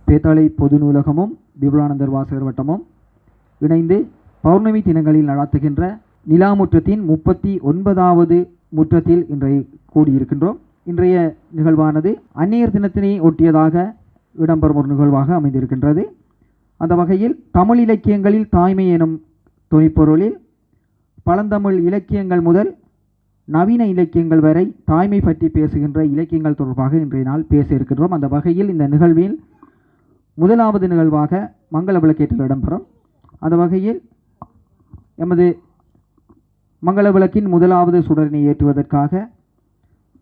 பேத்தாளை பொது நூலகமும் விபுலானந்தர் வாசகர் வட்டமும் இணைந்து பௌர்ணமி தினங்களில் நடாத்துகின்ற நிலாமுற்றத்தின் 39வது முற்றத்தில் இன்றைய கூடியிருக்கின்றோம். இன்றைய நிகழ்வானது அந்நியர் தினத்தினை ஒட்டியதாக இடம்பெறும் ஒரு நிகழ்வாக அமைந்திருக்கின்றது. அந்த வகையில் தமிழ் இலக்கியங்களில் தாய்மை எனும் தொனிப்பொருளில் பழந்தமிழ் இலக்கியங்கள் முதல் நவீன இலக்கியங்கள் வரை தாய்மை பற்றி பேசுகின்ற இலக்கியங்கள் தொடர்பாக இன்றைய நாள் பேச இருக்கின்றோம். அந்த வகையில் இந்த நிகழ்வில் முதலாவது நிகழ்வாக மங்கள விளக்கேற்றல் இடம்பெறும். அந்த வகையில் எமது மங்கள விளக்கின் முதலாவது சுடரினை ஏற்றுவதற்காக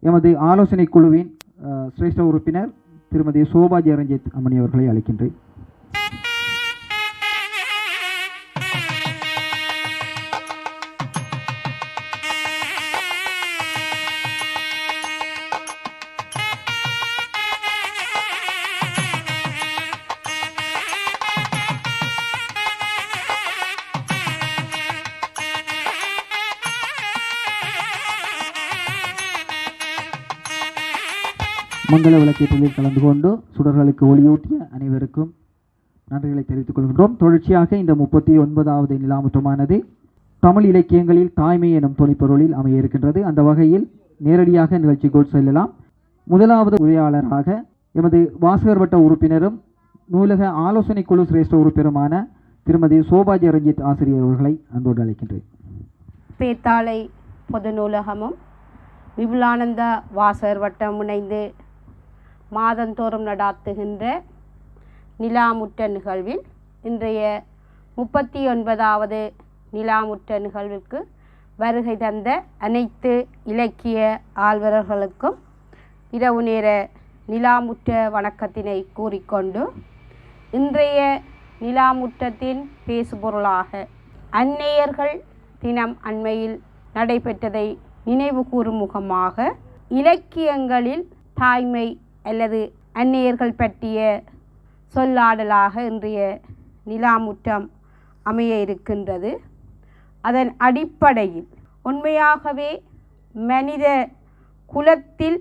எமது ஆலோசனை குழுவின் சிரேஷ்ட உறுப்பினர் திருமதி சோபா ஜெயரஞ்சித் அம்மணி அவர்களை அழைக்கின்றேன். மங்கள விளக்கேற்றலில் கலந்து கொண்டு சுடர்களுக்கு ஒளியூட்டிய அனைவருக்கும் நன்றிகளை தெரிவித்துக் கொள்கின்றோம். தொடர்ச்சியாக இந்த 39வது நிலாமுற்றமானது தமிழ் இலக்கியங்களில் தாய்மை எனும் தொனிப்பொருளில் அமைய இருக்கின்றது. அந்த வகையில் நேரடியாக நிகழ்ச்சிக்குள் செல்லலாம். முதலாவது உரையாளராக எமது வாசகர் வட்ட உறுப்பினரும் நூலக ஆலோசனை குழு சிரேஷ்ட உறுப்பினருமான திருமதி சோபா ஜெயரஞ்சித் ஆசிரியர் அவர்களை அன்போடு அழைக்கின்றேன். பேத்தாளை பொது நூலகமும் விபுலானந்த வாசகர் வட்டம் இணைந்து மாதந்தோறும் நடாத்துகின்ற நிலாமுற்ற நிகழ்வில் இன்றைய 39வது நிலாமுற்ற நிகழ்விற்கு வருகை தந்த அனைத்து இலக்கிய ஆர்வலர்களுக்கும் இரவு நேர நிலாமுற்ற வணக்கத்தினை கூறிக்கொண்டு இன்றைய நிலாமுற்றத்தின் பேசுபொருளாக அந்நியர்கள் தினம் அண்மையில் நடைபெற்றதை நினைவு கூறும் முகமாக இலக்கியங்களில் தாய்மை அல்லது அந்நியர்கள் பற்றிய சொல்லாடலாக இன்றைய நிலாமுற்றம் அமைய இருக்கின்றது. அதன் அடிப்படையில் உண்மையாகவே மனித குலத்தில்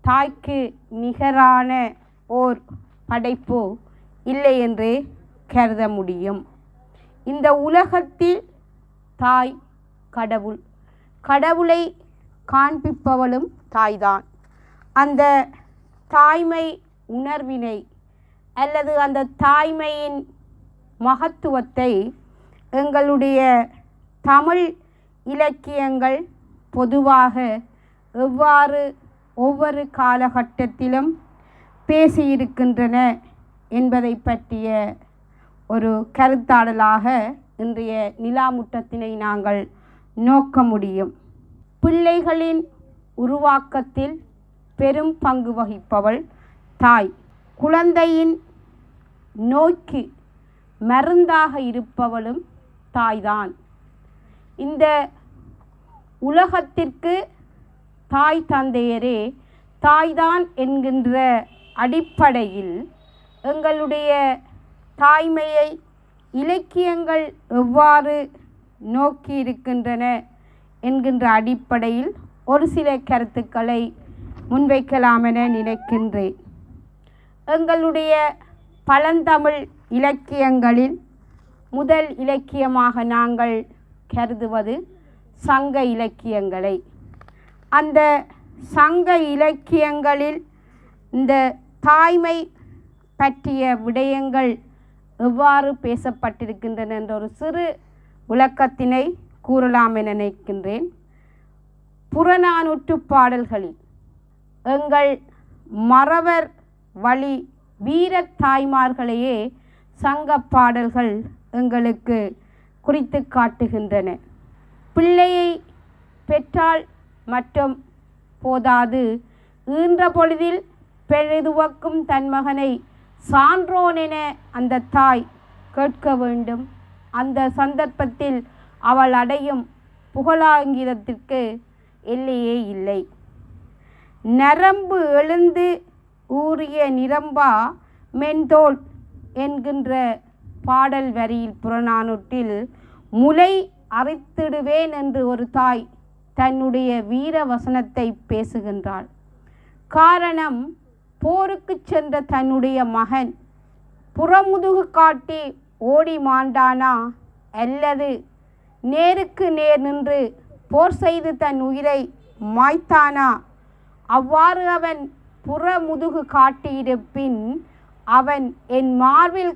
தாய்க்கு நிகரான ஓர் படைப்பு இல்லை என்றே கருத முடியும். இந்த உலகத்தில் தாய் கடவுள், கடவுளை காண்பிப்பவளும் தாய்தான். அந்த தாய்மை உணர்வினை அல்லது அந்த தாய்மையின் மகத்துவத்தை எங்களுடைய தமிழ் இலக்கியங்கள் பொதுவாக எவ்வாறு ஒவ்வொரு காலகட்டத்திலும் பேசியிருக்கின்றன என்பதை பற்றிய ஒரு கருத்தாடலாக இன்றைய நிலாமுற்றத்தினை நாங்கள் நோக்க முடியும். பிள்ளைகளின் உருவாக்கத்தில் பெரும் பங்கு வகிப்பவள் தாய். குழந்தையின் நோய்க்கு மருந்தாக இருப்பவளும் தாய்தான். இந்த உலகத்திற்கு தாய் தந்தையரே தாய்தான் என்கின்ற அடிப்படையில் எங்களுடைய தாய்மையை இலக்கியங்கள் எவ்வாறு நோக்கி இருக்கின்றன என்கின்ற அடிப்படையில் ஒரு சில கருத்துக்களை முன்வைக்கலாம் என நினைக்கின்றேன். எங்களுடைய பழந்தமிழ் இலக்கியங்களில் முதல் இலக்கியமாக நாங்கள் கருதுவது சங்க இலக்கியங்களை. அந்த சங்க இலக்கியங்களில் இந்த தாய்மை பற்றிய விடயங்கள் எவ்வாறு பேசப்பட்டிருக்கின்றன என்ற ஒரு சிறு விளக்கத்தினை கூறலாம் என நினைக்கின்றேன். புறநானூற்று பாடல்களில் எங்கள் மறவர் வழி வீர தாய்மார்களையே சங்க பாடல்கள் எங்களுக்கு குறித்து காட்டுகின்றன. பிள்ளையை பெற்றால் மட்டும் போதாது, ஈன்ற பொழுதில் பெரிதுவக்கும் தன் மகனை சான்றோன் என அந்த தாய் கேட்க வேண்டும். அந்த சந்தர்ப்பத்தில் அவள் அடையும் புகழாங்கிதத்திற்கு எல்லையே இல்லை. நரம்பு எழுந்து ஊறிய நிரம்பா மென்தோல் என்கின்ற பாடல் வரியில் புறநானூற்றில் முலை அரைத்திடுவேன் என்று ஒரு தாய் தன்னுடைய வீர வசனத்தை பேசுகின்றாள். காரணம், போருக்கு சென்ற தன்னுடைய மகன் புறமுதுகு காட்டி ஓடி மாண்டானா அல்லது நேருக்கு நேர் நின்று போர் செய்து தன் உயிரை மாய்த்தானா? அவ்வாறு அவன் புறமுதுகு காட்டியிருப்பின் அவன் என் மார்பில்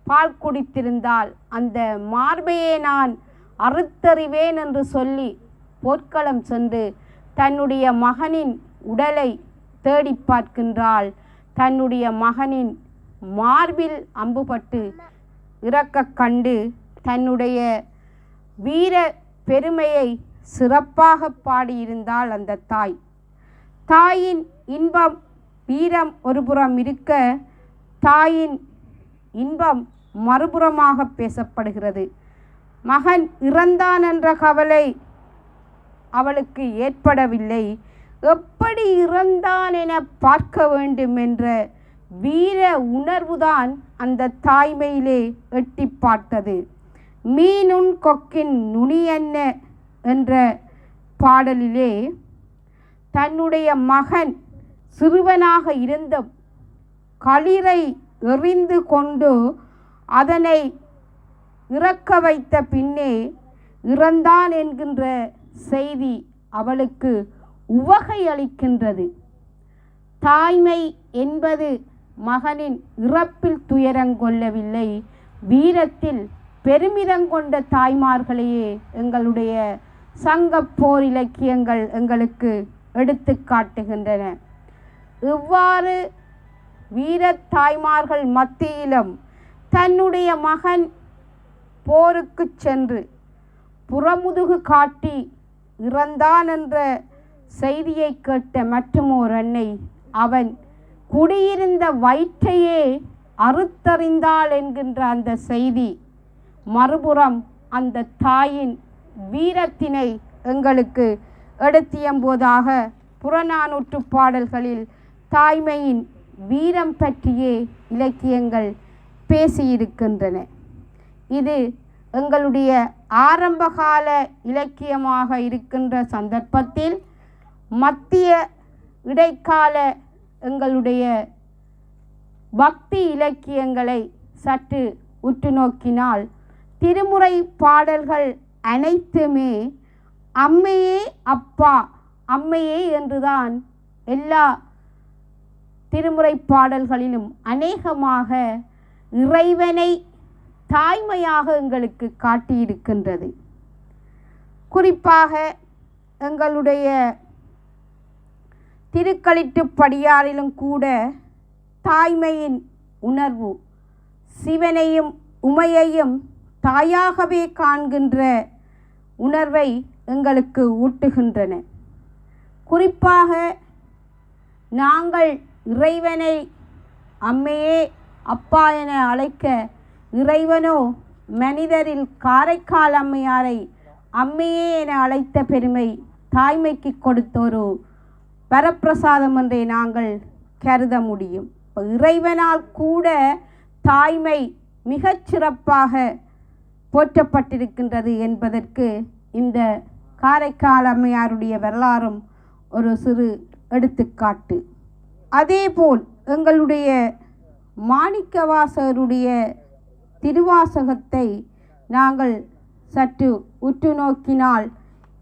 பால் குடித்திருந்தால் அந்த மார்பையே நான் அறுத்தறிவேன் என்று சொல்லி போர்க்களம் சென்று தன்னுடைய மகனின் உடலை தேடி பார்க்கின்றாள். தன்னுடைய மகனின் மார்பில் அம்புபட்டு இறக்க கண்டு தன்னுடைய வீர பெருமையை சிறப்பாக பாடியிருந்தாள் அந்த தாய். தாயின் இன்பம் வீரம் ஒருபுறம் இருக்க, தாயின் இன்பம் மறுபுறமாக பேசப்படுகிறது. மகன் இறந்தான் என்ற கவலை அவளுக்கு ஏற்படவில்லை. எப்படி இறந்தான் என பார்க்க வேண்டும் என்ற வீர உணர்வுதான் அந்த தாய்மையிலே எட்டி பார்த்தது. மீனுன் கொக்கின் நுனி என்ன என்ற பாடலிலே தன்னுடைய மகன் சிறுவனாக இருந்த களிரை எறிந்து கொண்டு அதனை இறக்க வைத்த பின்னே இறந்தான் என்கின்ற செய்தி அவளுக்கு உவகை அளிக்கின்றது. தாய்மை என்பது மகனின் இறப்பில் துயரங்கொள்ளவில்லை, வீரத்தில் பெருமிதங்கொண்ட தாய்மார்களையே எங்களுடைய சங்கப்போர் இலக்கியங்கள் எங்களுக்கு எடுத்து காட்டுகின்றன. இவ்வாறு வீர தாய்மார்கள் மத்தியிலும் தன்னுடைய மகன் போருக்கு சென்று புறமுதுகு காட்டி இறந்தான் என்ற செய்தியை கேட்ட மற்றுமோர் அன்னை அவன் குடியிருந்த வயிற்றையே அறுத்தறிந்தாள் என்கின்ற அந்த செய்தி மறுபுறம் அந்த தாயின் வீரத்தினை எங்களுக்கு எடுத்தியம்போதாக புறநானூற்று பாடல்களில் தாய்மையின் வீரம் பற்றியே இலக்கியங்கள் பேசியிருக்கின்றன. இது எங்களுடைய ஆரம்பகால இலக்கியமாக இருக்கின்ற சந்தர்ப்பத்தில் மத்திய இடைக்கால எங்களுடைய பக்தி இலக்கியங்களை சற்று உற்று நோக்கினால் திருமுறை பாடல்கள் அனைத்துமே அம்மையே அப்பா அம்மையே என்றுதான் எல்லா திருமுறை பாடல்களிலும் அநேகமாக இறைவனை தாய்மையாக எங்களுக்கு காட்டியிருக்கின்றது. குறிப்பாக எங்களுடைய திருக்களிற்றுப்படியாரிலும் கூட தாய்மையின் உணர்வு சிவனையும் உமையையும் தாயாகவே காண்கின்ற உணர்வை எங்களுக்கு ஊட்டுகின்றன. குறிப்பாக நாங்கள் இறைவனை அம்மையே அப்பா என அழைக்க, இறைவனோ மனிதரில் காரைக்கால் அம்மையாரை அம்மையே என அழைத்த பெருமை தாய்மைக்கு கொடுத்த ஒரு வரப்பிரசாதம் என்றே நாங்கள் கருத முடியும். இறைவனால் கூட தாய்மை மிகச்சிறப்பாக போற்றப்பட்டிருக்கின்றது என்பதற்கு இந்த காரைக்கால் அம்மையாருடைய வரலாறும் ஒரு சிறு எடுத்துக்காட்டு. அதேபோல் எங்களுடைய மாணிக்கவாசகருடைய திருவாசகத்தை நாங்கள் சற்று உற்று நோக்கினால்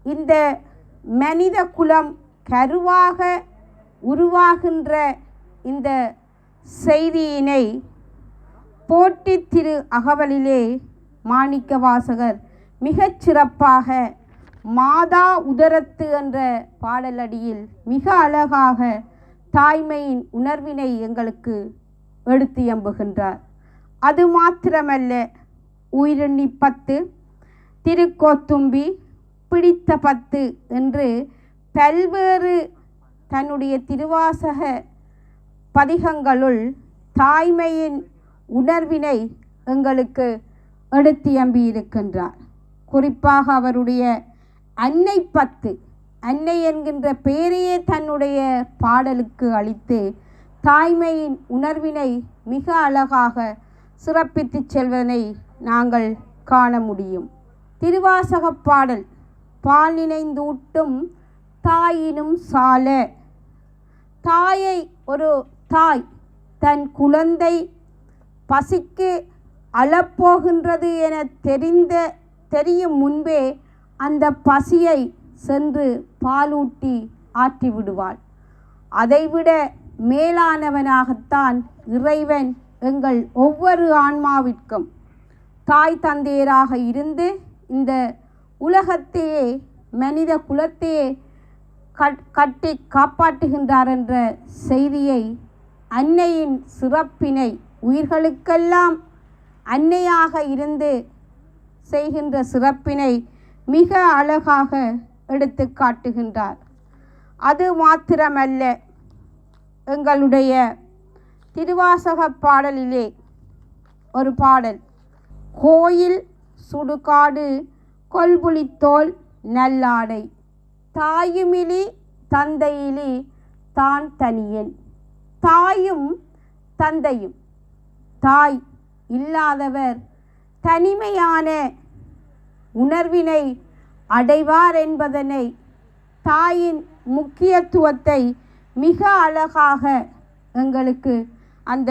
இந்த மனித குலம் கருவாக உருவாகின்ற இந்த செய்தியினை போற்றி திரு அகவலிலே மாணிக்கவாசகர் மிகச்சிறப்பாக மாதா உதரத்து என்ற பாடலடியில் மிக அழகாக தாய்மையின் உணர்வினை எங்களுக்கு எடுத்து எம்புகின்றார். அது மாத்திரமல்ல, உயிரெண்ணி 10, திருக்கோத்தும்பி, பிடித்த 10 என்று பல்வேறு தன்னுடைய திருவாசக பதிகங்களுள் தாய்மையின் உணர்வினை எங்களுக்கு எடுத்து எம்பியிருக்கின்றார். குறிப்பாக அவருடைய அன்னை 10, அன்னை என்கின்ற பெயரையே தன்னுடைய பாடலுக்கு அளித்து தாய்மையின் உணர்வினை மிக அழகாக சிறப்பித்து செல்வதனை நாங்கள் காண முடியும். திருவாசக பாடல் பால் நினைந்தூட்டும் தாயினும் சால. தாயை ஒரு தாய் தன் குழந்தை பசிக்கு அழப்போகின்றது என தெரியும் முன்பே அந்த பசியை சென்று பாலூட்டி ஆற்றிவிடுவாள். அதைவிட மேலானவனாகத்தான் இறைவன் எங்கள் ஒவ்வொரு ஆன்மாவிற்கும் தாய் தந்தையராக இருந்து இந்த உலகத்தையே மனித குலத்தையே கட்டி காப்பாற்றுகின்றார் என்ற செய்தியை, அன்னையின் சிறப்பினை, உயிர்களுக்கெல்லாம் அன்னையாக இருந்து செய்கின்ற சிறப்பினை மிக அழகாக எடுத்து காட்டுகின்றார். அது மாத்திரமல்ல, எங்களுடைய திருவாசக பாடலிலே ஒரு பாடல், கோயில் சுடுகாடு கொல்புளித்தோல் நல்லாடை, தாயுமிலி தந்தையிலி தான் தனியன். தாயும் தந்தையும், தாய் இல்லாதவர் தனிமையான உணர்வினை அடைவார் என்பதனை, தாயின் முக்கியத்துவத்தை மிக அழகாக எங்களுக்கு அந்த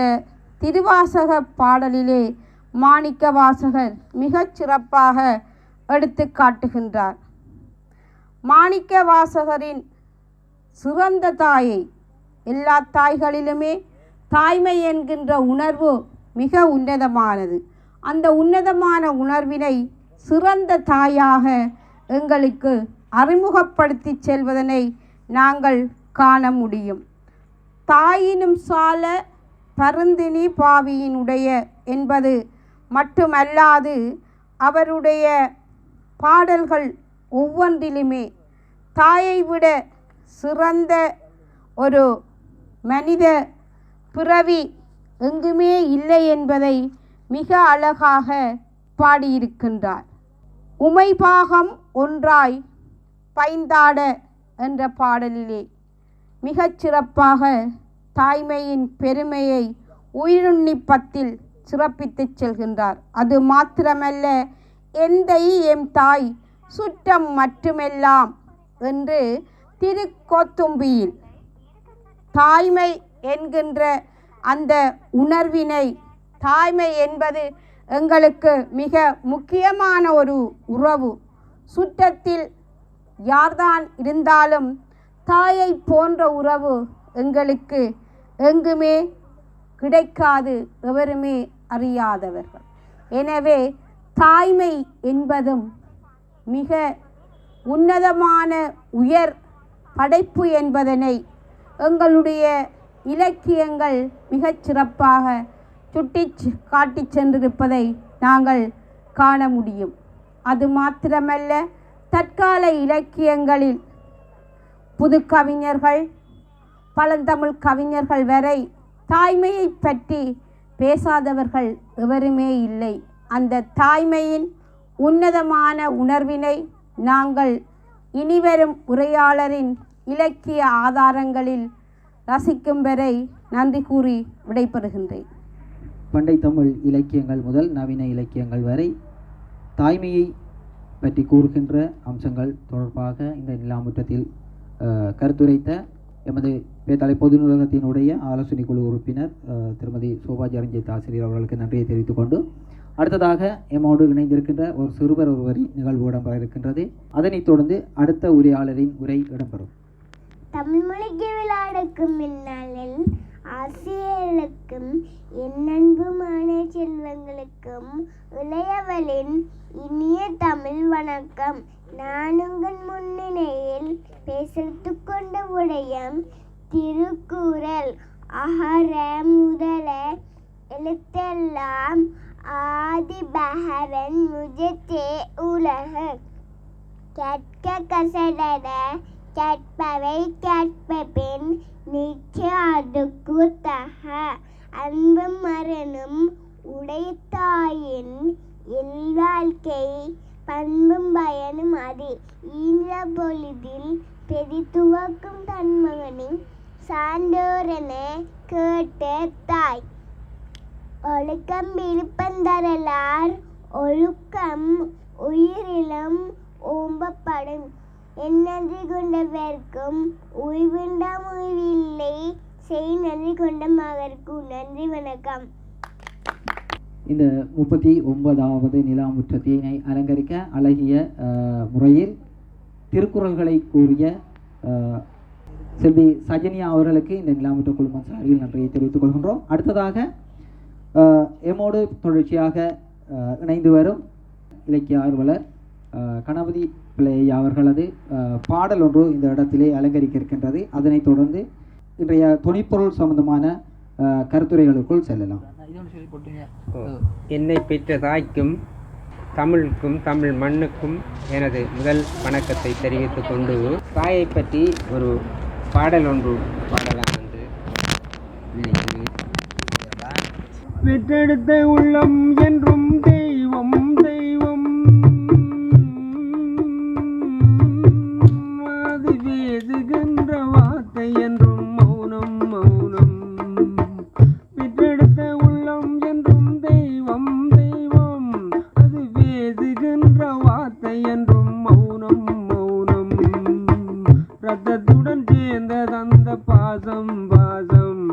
திருவாசக பாடலிலே மாணிக்க வாசகர் மிகச் சிறப்பாக எடுத்து காட்டுகின்றார். மாணிக்க வாசகரின் சிறந்த தாயை, எல்லா தாய்களிலுமே தாய்மை என்கின்ற உணர்வு மிக உன்னதமானது. அந்த உன்னதமான உணர்வினை சிறந்த தாயாக எங்களுக்கு அறிமுகப்படுத்தி செல்வதனை நாங்கள் காண முடியும். தாயினும் சால பருந்தினி பாவியினுடைய என்பது மட்டுமல்லாது, அவருடைய பாடல்கள் ஒவ்வொன்றிலுமே தாயை விட சிறந்த ஒரு மனித பிறவி எங்குமே இல்லை என்பதை மிக அழகாக பாடியிருக்கின்றார். உமைபாகம் ஒன்றாய் பைந்தாட என்ற பாடலிலே மிகச் சிறப்பாக தாய்மையின் பெருமையை உயிருண்ணிப்பத்தில் சிறப்பித்து செல்கின்றார். அது மாத்திரமல்ல, எந்தை எம் தாய் சுற்றம் மட்டுமெல்லாம் என்று திருக்கோத்தும்பியில் தாய்மை என்கின்ற அந்த உணர்வினை, தாய்மை என்பது எங்களுக்கு மிக முக்கியமான ஒரு உறவு. சுற்றத்தில் யார்தான் இருந்தாலும் தாயை போன்ற உறவு எங்களுக்கு எங்குமே கிடைக்காது, எவருமே அறியாதவர்கள். எனவே தாய்மை என்பதும் மிக உன்னதமான உயர் படைப்பு என்பதனை எங்களுடைய இலக்கியங்கள் மிகச் சிறப்பாக சுட்டி காட்டி சென்றிருப்பதை நாங்கள் காண முடியும். அது மாத்திரமல்ல, தற்கால இலக்கியங்களில் புது கவிஞர்கள், பழந்தமிழ் கவிஞர்கள் வரை தாய்மையை பற்றி பேசாதவர்கள் எவருமே இல்லை. அந்த தாய்மையின் உன்னதமான உணர்வினை நாங்கள் இனிவரும் உரையாளரின் இலக்கிய ஆதாரங்களில் ரசிக்கும் வரை நன்றி கூறி விடைபெறுகின்றேன். பண்டை தமிழ் இலக்கியங்கள் முதல் நவீன இலக்கியங்கள் வரை தாய்மையை பற்றி கூறுகின்ற அம்சங்கள் தொடர்பாக இந்த நிலாமுற்றத்தில் கருத்துரைத்த எமது பேத்தாளை பொது நூலகத்தினுடைய ஆலோசனை குழு உறுப்பினர் திருமதி சோபாஜி அரஞ்சித் ஆசிரியர் அவர்களுக்கு நன்றியை தெரிவித்துக் கொண்டு, அடுத்ததாக எம்மோடு இணைந்திருக்கின்ற ஒரு சிறுவர் ஒருவரி நிகழ்வு இடம்பெற இருக்கின்றது. அதனைத் தொடர்ந்து அடுத்த உரையாளரின் உரை இடம்பெறும். தமிழ் மொழிக்கு விளையாடுக்கும் இந்நாளில் ஆசிரியர்களுக்கும் என் அன்புமான செல்வங்களுக்கும் இளையவளின் இனிய தமிழ் வணக்கம். நான் உங்கள் முன்னிலையில் பேசத்து கொண்ட விடயம் திருக்குறள். அகர முதல எழுத்தெல்லாம் ஆதி பகவன் முதற்றே உலகு. கற்க கசடர கற்பவை கற்பபின் நிச்சயதுக்கு தக. அன்பும் மரணும் உடைத்தாயின் இல்வாழ்க்கை பண்பும் பயனும் அது. ஈன்ற பொழுதில் பெரிதுவக்கும் தன்மகனின் சான்றோரென கேட்ட தாய். ஒழுக்கம் விருப்பந்தரலார் ஒழுக்கம் உயிரிலும் ஓம்பப்படும். நன்றி கொண்டவர்க்கும் உய்வுண்டாம் உய்வில்லை, செய் நன்றி கொண்ட மகர்க்கும். நன்றி, வணக்கம். இந்த 39வது நிலாமுற்றத்தினை அலங்கரிக்க அழகிய முறையில் திருக்குறள்களை கூறிய செல்வி சஜனியா அவர்களுக்கு இந்த நிலாமுற்ற குழுமம் சார்பில் நன்றியை தெரிவித்துக் கொள்கின்றோம். அடுத்ததாக எம்மோடு தொடர்ச்சியாக இணைந்து வரும் இலக்கிய ஆர்வலர் கணபதி பிள்ளையா அவர்களது பாடல் ஒன்று இந்த இடத்திலே அலங்கரிக்க இருக்கின்றது. அதனைத் தொடர்ந்து இன்றைய தொனிப்பொருள் சம்பந்தமான கருத்துரைகளுக்குள் செல்லலாம். என்னை பெற்ற தாய்க்கும் தமிழுக்கும் தமிழ் மண்ணுக்கும் எனது முதல் வணக்கத்தை தெரிவித்துக் கொண்டு தாயை பற்றி ஒரு பாடல் ஒன்று பாடலாம் என்று நினைக்கிறேன். பெற்றெடுத்த உள்ளம் என்றும் தெய்வம் தெய்வம், அது பேசுகின்ற வார்த்தை என்றும் மௌனம் மௌனம். பெற்றெடுத்த உள்ளம் என்றும் தெய்வம் தெய்வம், அது பேசுகின்ற வார்த்தை என்றும் மௌனம் மௌனம். ரத்தத்துடன் சேர்ந்தது அந்த பாசம் பாசம்,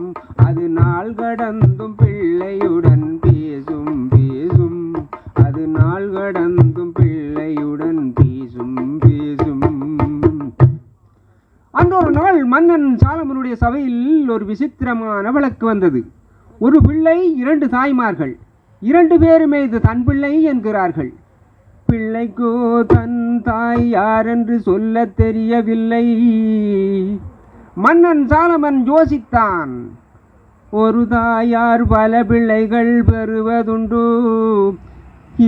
அது நாள் கடந்தும் பிள்ளையுடன் பேசும் பேசும், அது நாள் கடந்தும் பிள்ளையுடன் பேசும் பேசும். அன்றொரு நாள் மன்னன் சாலமனுடைய சபையில் ஒரு விசித்திரமான வழக்கு வந்தது. ஒரு பிள்ளை, 2 தாய்மார்கள், 2 பேருமே இது தன் பிள்ளை என்கிறார்கள். பிள்ளைக்கோ தன் தாய் யாரென்று சொல்ல தெரியவில்லை. மன்னன் சாலமன் யோசித்தான், ஒரு தாயார் பல பிள்ளைகள் பெறுவதுண்டோ,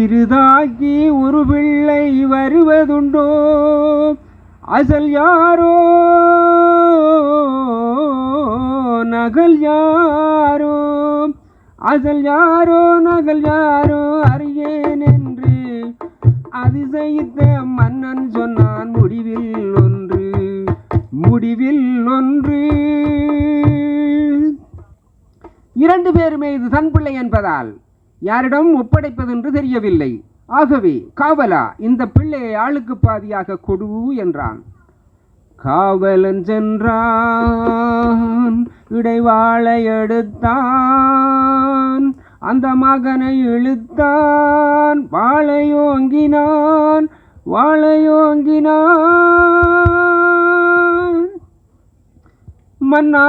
2 தாய்க்கு ஒரு பிள்ளை வருவதுண்டோ, அசல் யாரோ நகல் யாரோ, அசல் யாரோ நகல் யாரோ அறியேன் என்று அதிசயித்த மன்னன் சொன்னான், முடிவில் ஒன்று முடிவில் ஒன்று. 2 பேருமே இது தன் பிள்ளை என்பதால் யாரிடம் ஒப்படைப்பதென்று தெரியவில்லை. ஆகவே காவலா, இந்த பிள்ளையை ஆளுக்கு பாதியாக கொடு என்றான். காவலன் சென்றான், இடைவாளை எடுத்தான், அந்த மகனை இழுத்தான், வாளையோங்கினான் வாளையோங்கினான். மன்னா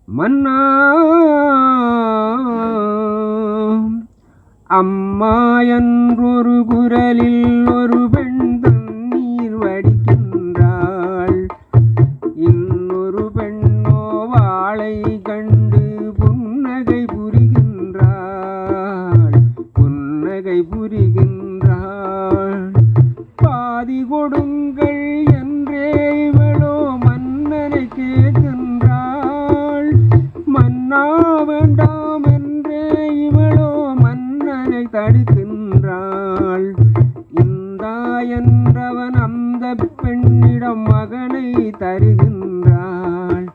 மன்னா அம்மா என்றொரு குரலில் ஒரு பெண் தண்ணீர் வடிக்கின்றாள். இன்னொரு பெண்ணோ வாளை கண்டு புன்னகை புரிகின்றாள் புன்னகை புரிகின்றாள். பாதி கொடுங்கள் என்றே இவளோ மன்னனை கேட்கின்றாள். மன்னா வேண்டாம் என்றே இவளோ மன்னனை தடுக்கின்றாள். இந்தா என்றவன் அந்த பெண்ணிடம் மகனை தருகின்றாள்.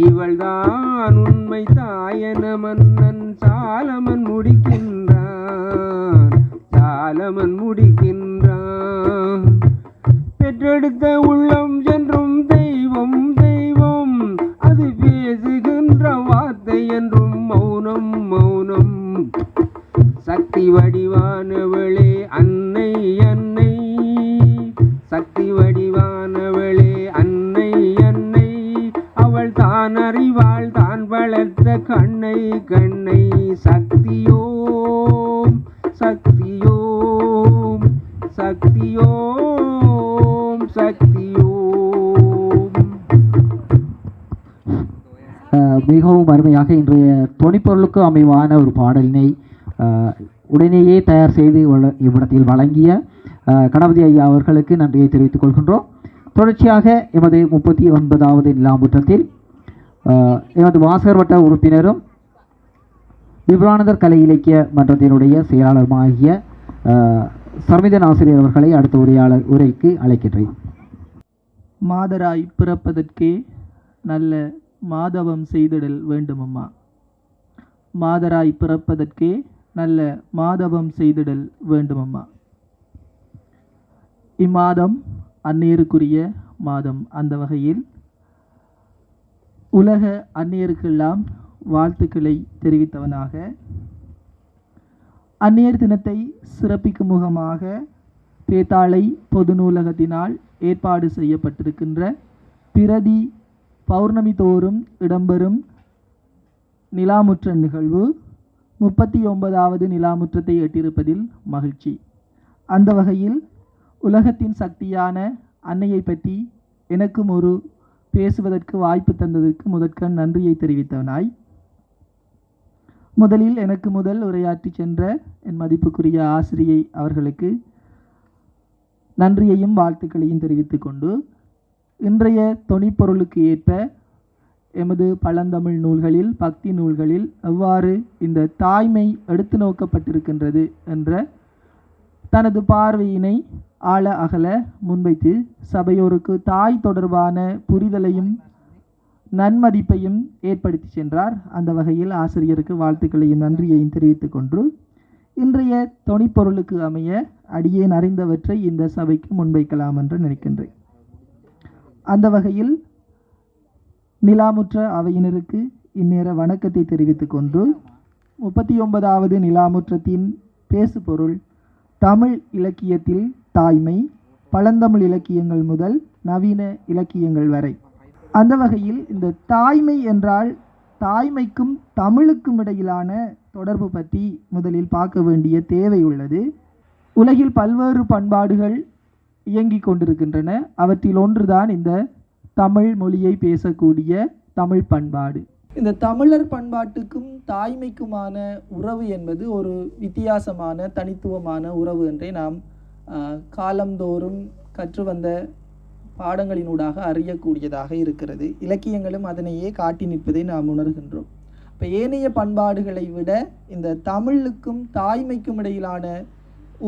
இவள்தான் உண்மை தாயன மன்னன் சாலமன் முடிக்கின்றான் சாலமன் முடிக்கின்றான். பெற்றெடுத்த உள்ளம் என்றும் தெய்வம் தெய்வம், அது பேசுகின்ற வார்த்தை என்றும் மௌனம் மௌனம். சக்தி வடிவானவளே அன்னை அன்னை, சக்தி வடிவானவளே அன்னை அன்னை, அவள் தான் அறிவாள் தான் வளர்த்த கண்ணை கண்ணை. சக்தியோம் சக்தியோம் சக்தியோம் சக்தியோம். மிகவும் அருமையாக இன்றைய தொனிப்பொருளுக்கு அமைவான ஒரு பாடலினை உடனேயே தயார் செய்து இவ்விடத்தில் வழங்கிய கணபதி ஐயா அவர்களுக்கு நன்றியை தெரிவித்துக் கொள்கின்றோம். தொடர்ச்சியாக எமது 39வது நிலாமுற்றத்தில் எமது வாசகர் வட்ட உறுப்பினரும் விபுலானந்தர் கலை இலக்கிய மன்றத்தினுடைய செயலாளருமாகிய சர்மிதன் ஆசிரியர் அவர்களை அடுத்த உரைக்கு அழைக்கின்றேன். மாதராய் பிறப்பதற்கே நல்ல மாதவம் செய்திடல் வேண்டுமம்மா. மாதராய் பிறப்பதற்கே நல்ல மாதவம் செய்திடல் வேண்டுமம்மா. இம்மாதம் அந்நியருக்குரிய மாதம். அந்த வகையில் உலக அந்நியருக்கெல்லாம் வாழ்த்துக்களை தெரிவித்தவனாக அந்நியர் தினத்தை சிறப்பிக்கும் முகமாக பேத்தாளை பொது நூலகத்தினால் ஏற்பாடு செய்யப்பட்டிருக்கின்ற பிரதி பௌர்ணமி தோறும் இடம்பெறும் நிலாமுற்ற நிகழ்வு 39வது நிலாமுற்றத்தை எட்டியிருப்பதில் மகிழ்ச்சி. அந்த வகையில் உலகத்தின் சக்தியான அன்னையை பற்றி எனக்கும் ஒரு பேசுவதற்கு வாய்ப்பு தந்ததற்கு முதற்கண் நன்றியை தெரிவித்தவனாய், முதலில் எனக்கு முதல் உரையாற்றி சென்ற என் மதிப்புக்குரிய ஆசிரியை அவர்களுக்கு நன்றியையும் வாழ்த்துக்களையும் தெரிவித்துக் கொண்டு, இன்றைய தொனிப்பொருளுக்கு ஏற்ப எமது பழந்தமிழ் நூல்களில் பக்தி நூல்களில் எவ்வாறு இந்த தாய்மை எடுத்து நோக்கப்பட்டிருக்கின்றது என்ற தனது பார்வையினை ஆழ அகல முன்வைத்து சபையோருக்கு தாய் தொடர்பான புரிதலையும் நன்மதிப்பையும் ஏற்படுத்தி சென்றார். அந்த வகையில் ஆசிரியருக்கு வாழ்த்துக்களையும் நன்றியையும் தெரிவித்துக் கொண்டு, இன்றைய தொனிப்பொருளுக்கு அமைய அடியேன் அறிந்தவற்றை இந்த சபைக்கு முன்வைக்கலாம் என்று நினைக்கின்றேன். அந்த வகையில் நிலாமுற்ற அவையினருக்கு இந்நேர வணக்கத்தை தெரிவித்துக் கொண்டு, 39வது நிலாமுற்றத்தின் பேசுபொருள் தமிழ் இலக்கியத்தில் தாய்மை, பழந்தமிழ் இலக்கியங்கள் முதல் நவீன இலக்கியங்கள் வரை. அந்த வகையில் இந்த தாய்மை என்றால் தாய்மைக்கும் தமிழுக்கும் இடையிலான தொடர்பு பற்றி முதலில் பார்க்க வேண்டிய தேவை உள்ளது. உலகில் பல்வேறு பண்பாடுகள் இயங்கிக் கொண்டிருக்கின்றன. அவற்றில் ஒன்றுதான் இந்த தமிழ் மொழியை பேசக்கூடிய தமிழ் பண்பாடு. இந்த தமிழர் பண்பாட்டுக்கும் தாய்மைக்குமான உறவு என்பது ஒரு வித்தியாசமான தனித்துவமான உறவு என்றே நாம் காலந்தோறும் கற்று வந்த பாடங்களினூடாக அறியக்கூடியதாக இருக்கிறது. இலக்கியங்களும் அதனையே காட்டி நிற்பதை நாம் உணர்கின்றோம். இப்போ ஏனைய பண்பாடுகளை விட இந்த தமிழுக்கும் தாய்மைக்கும் இடையிலான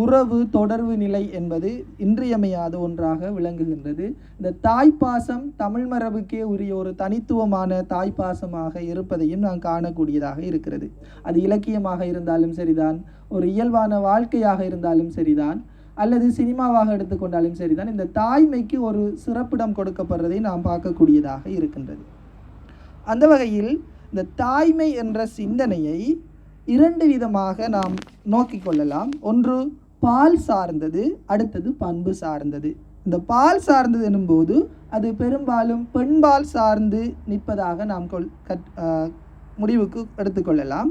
உறவு தொடர்பு நிலை என்பது இன்றியமையாத ஒன்றாக விளங்குகின்றது. இந்த தாய்ப்பாசம் தமிழ் மரபுக்கே உரிய ஒரு தனித்துவமான தாய்ப்பாசமாக இருப்பதையும் நாம் காணக்கூடியதாக இருக்கிறது. அது இலக்கியமாக இருந்தாலும் சரிதான், ஒரு இயல்பான வாழ்க்கையாக இருந்தாலும் சரிதான், அல்லது சினிமாவாக எடுத்துக்கொண்டாலும் சரிதான், இந்த தாய்மைக்கு ஒரு சிறப்பிடம் கொடுக்கப்படுறதை நாம் பார்க்கக்கூடியதாக இருக்கின்றது. அந்த வகையில் இந்த தாய்மை என்ற சிந்தனையை 2 விதமாக நாம் நோக்கிக் கொள்ளலாம். ஒன்று பால் சார்ந்தது, அடுத்தது பண்பு சார்ந்தது. இந்த பால் சார்ந்தது எனும்போது அது பெரும்பாலும் பெண்பால் சார்ந்து நிற்பதாக நாம் முடிவுக்கு எடுத்துக்கொள்ளலாம்.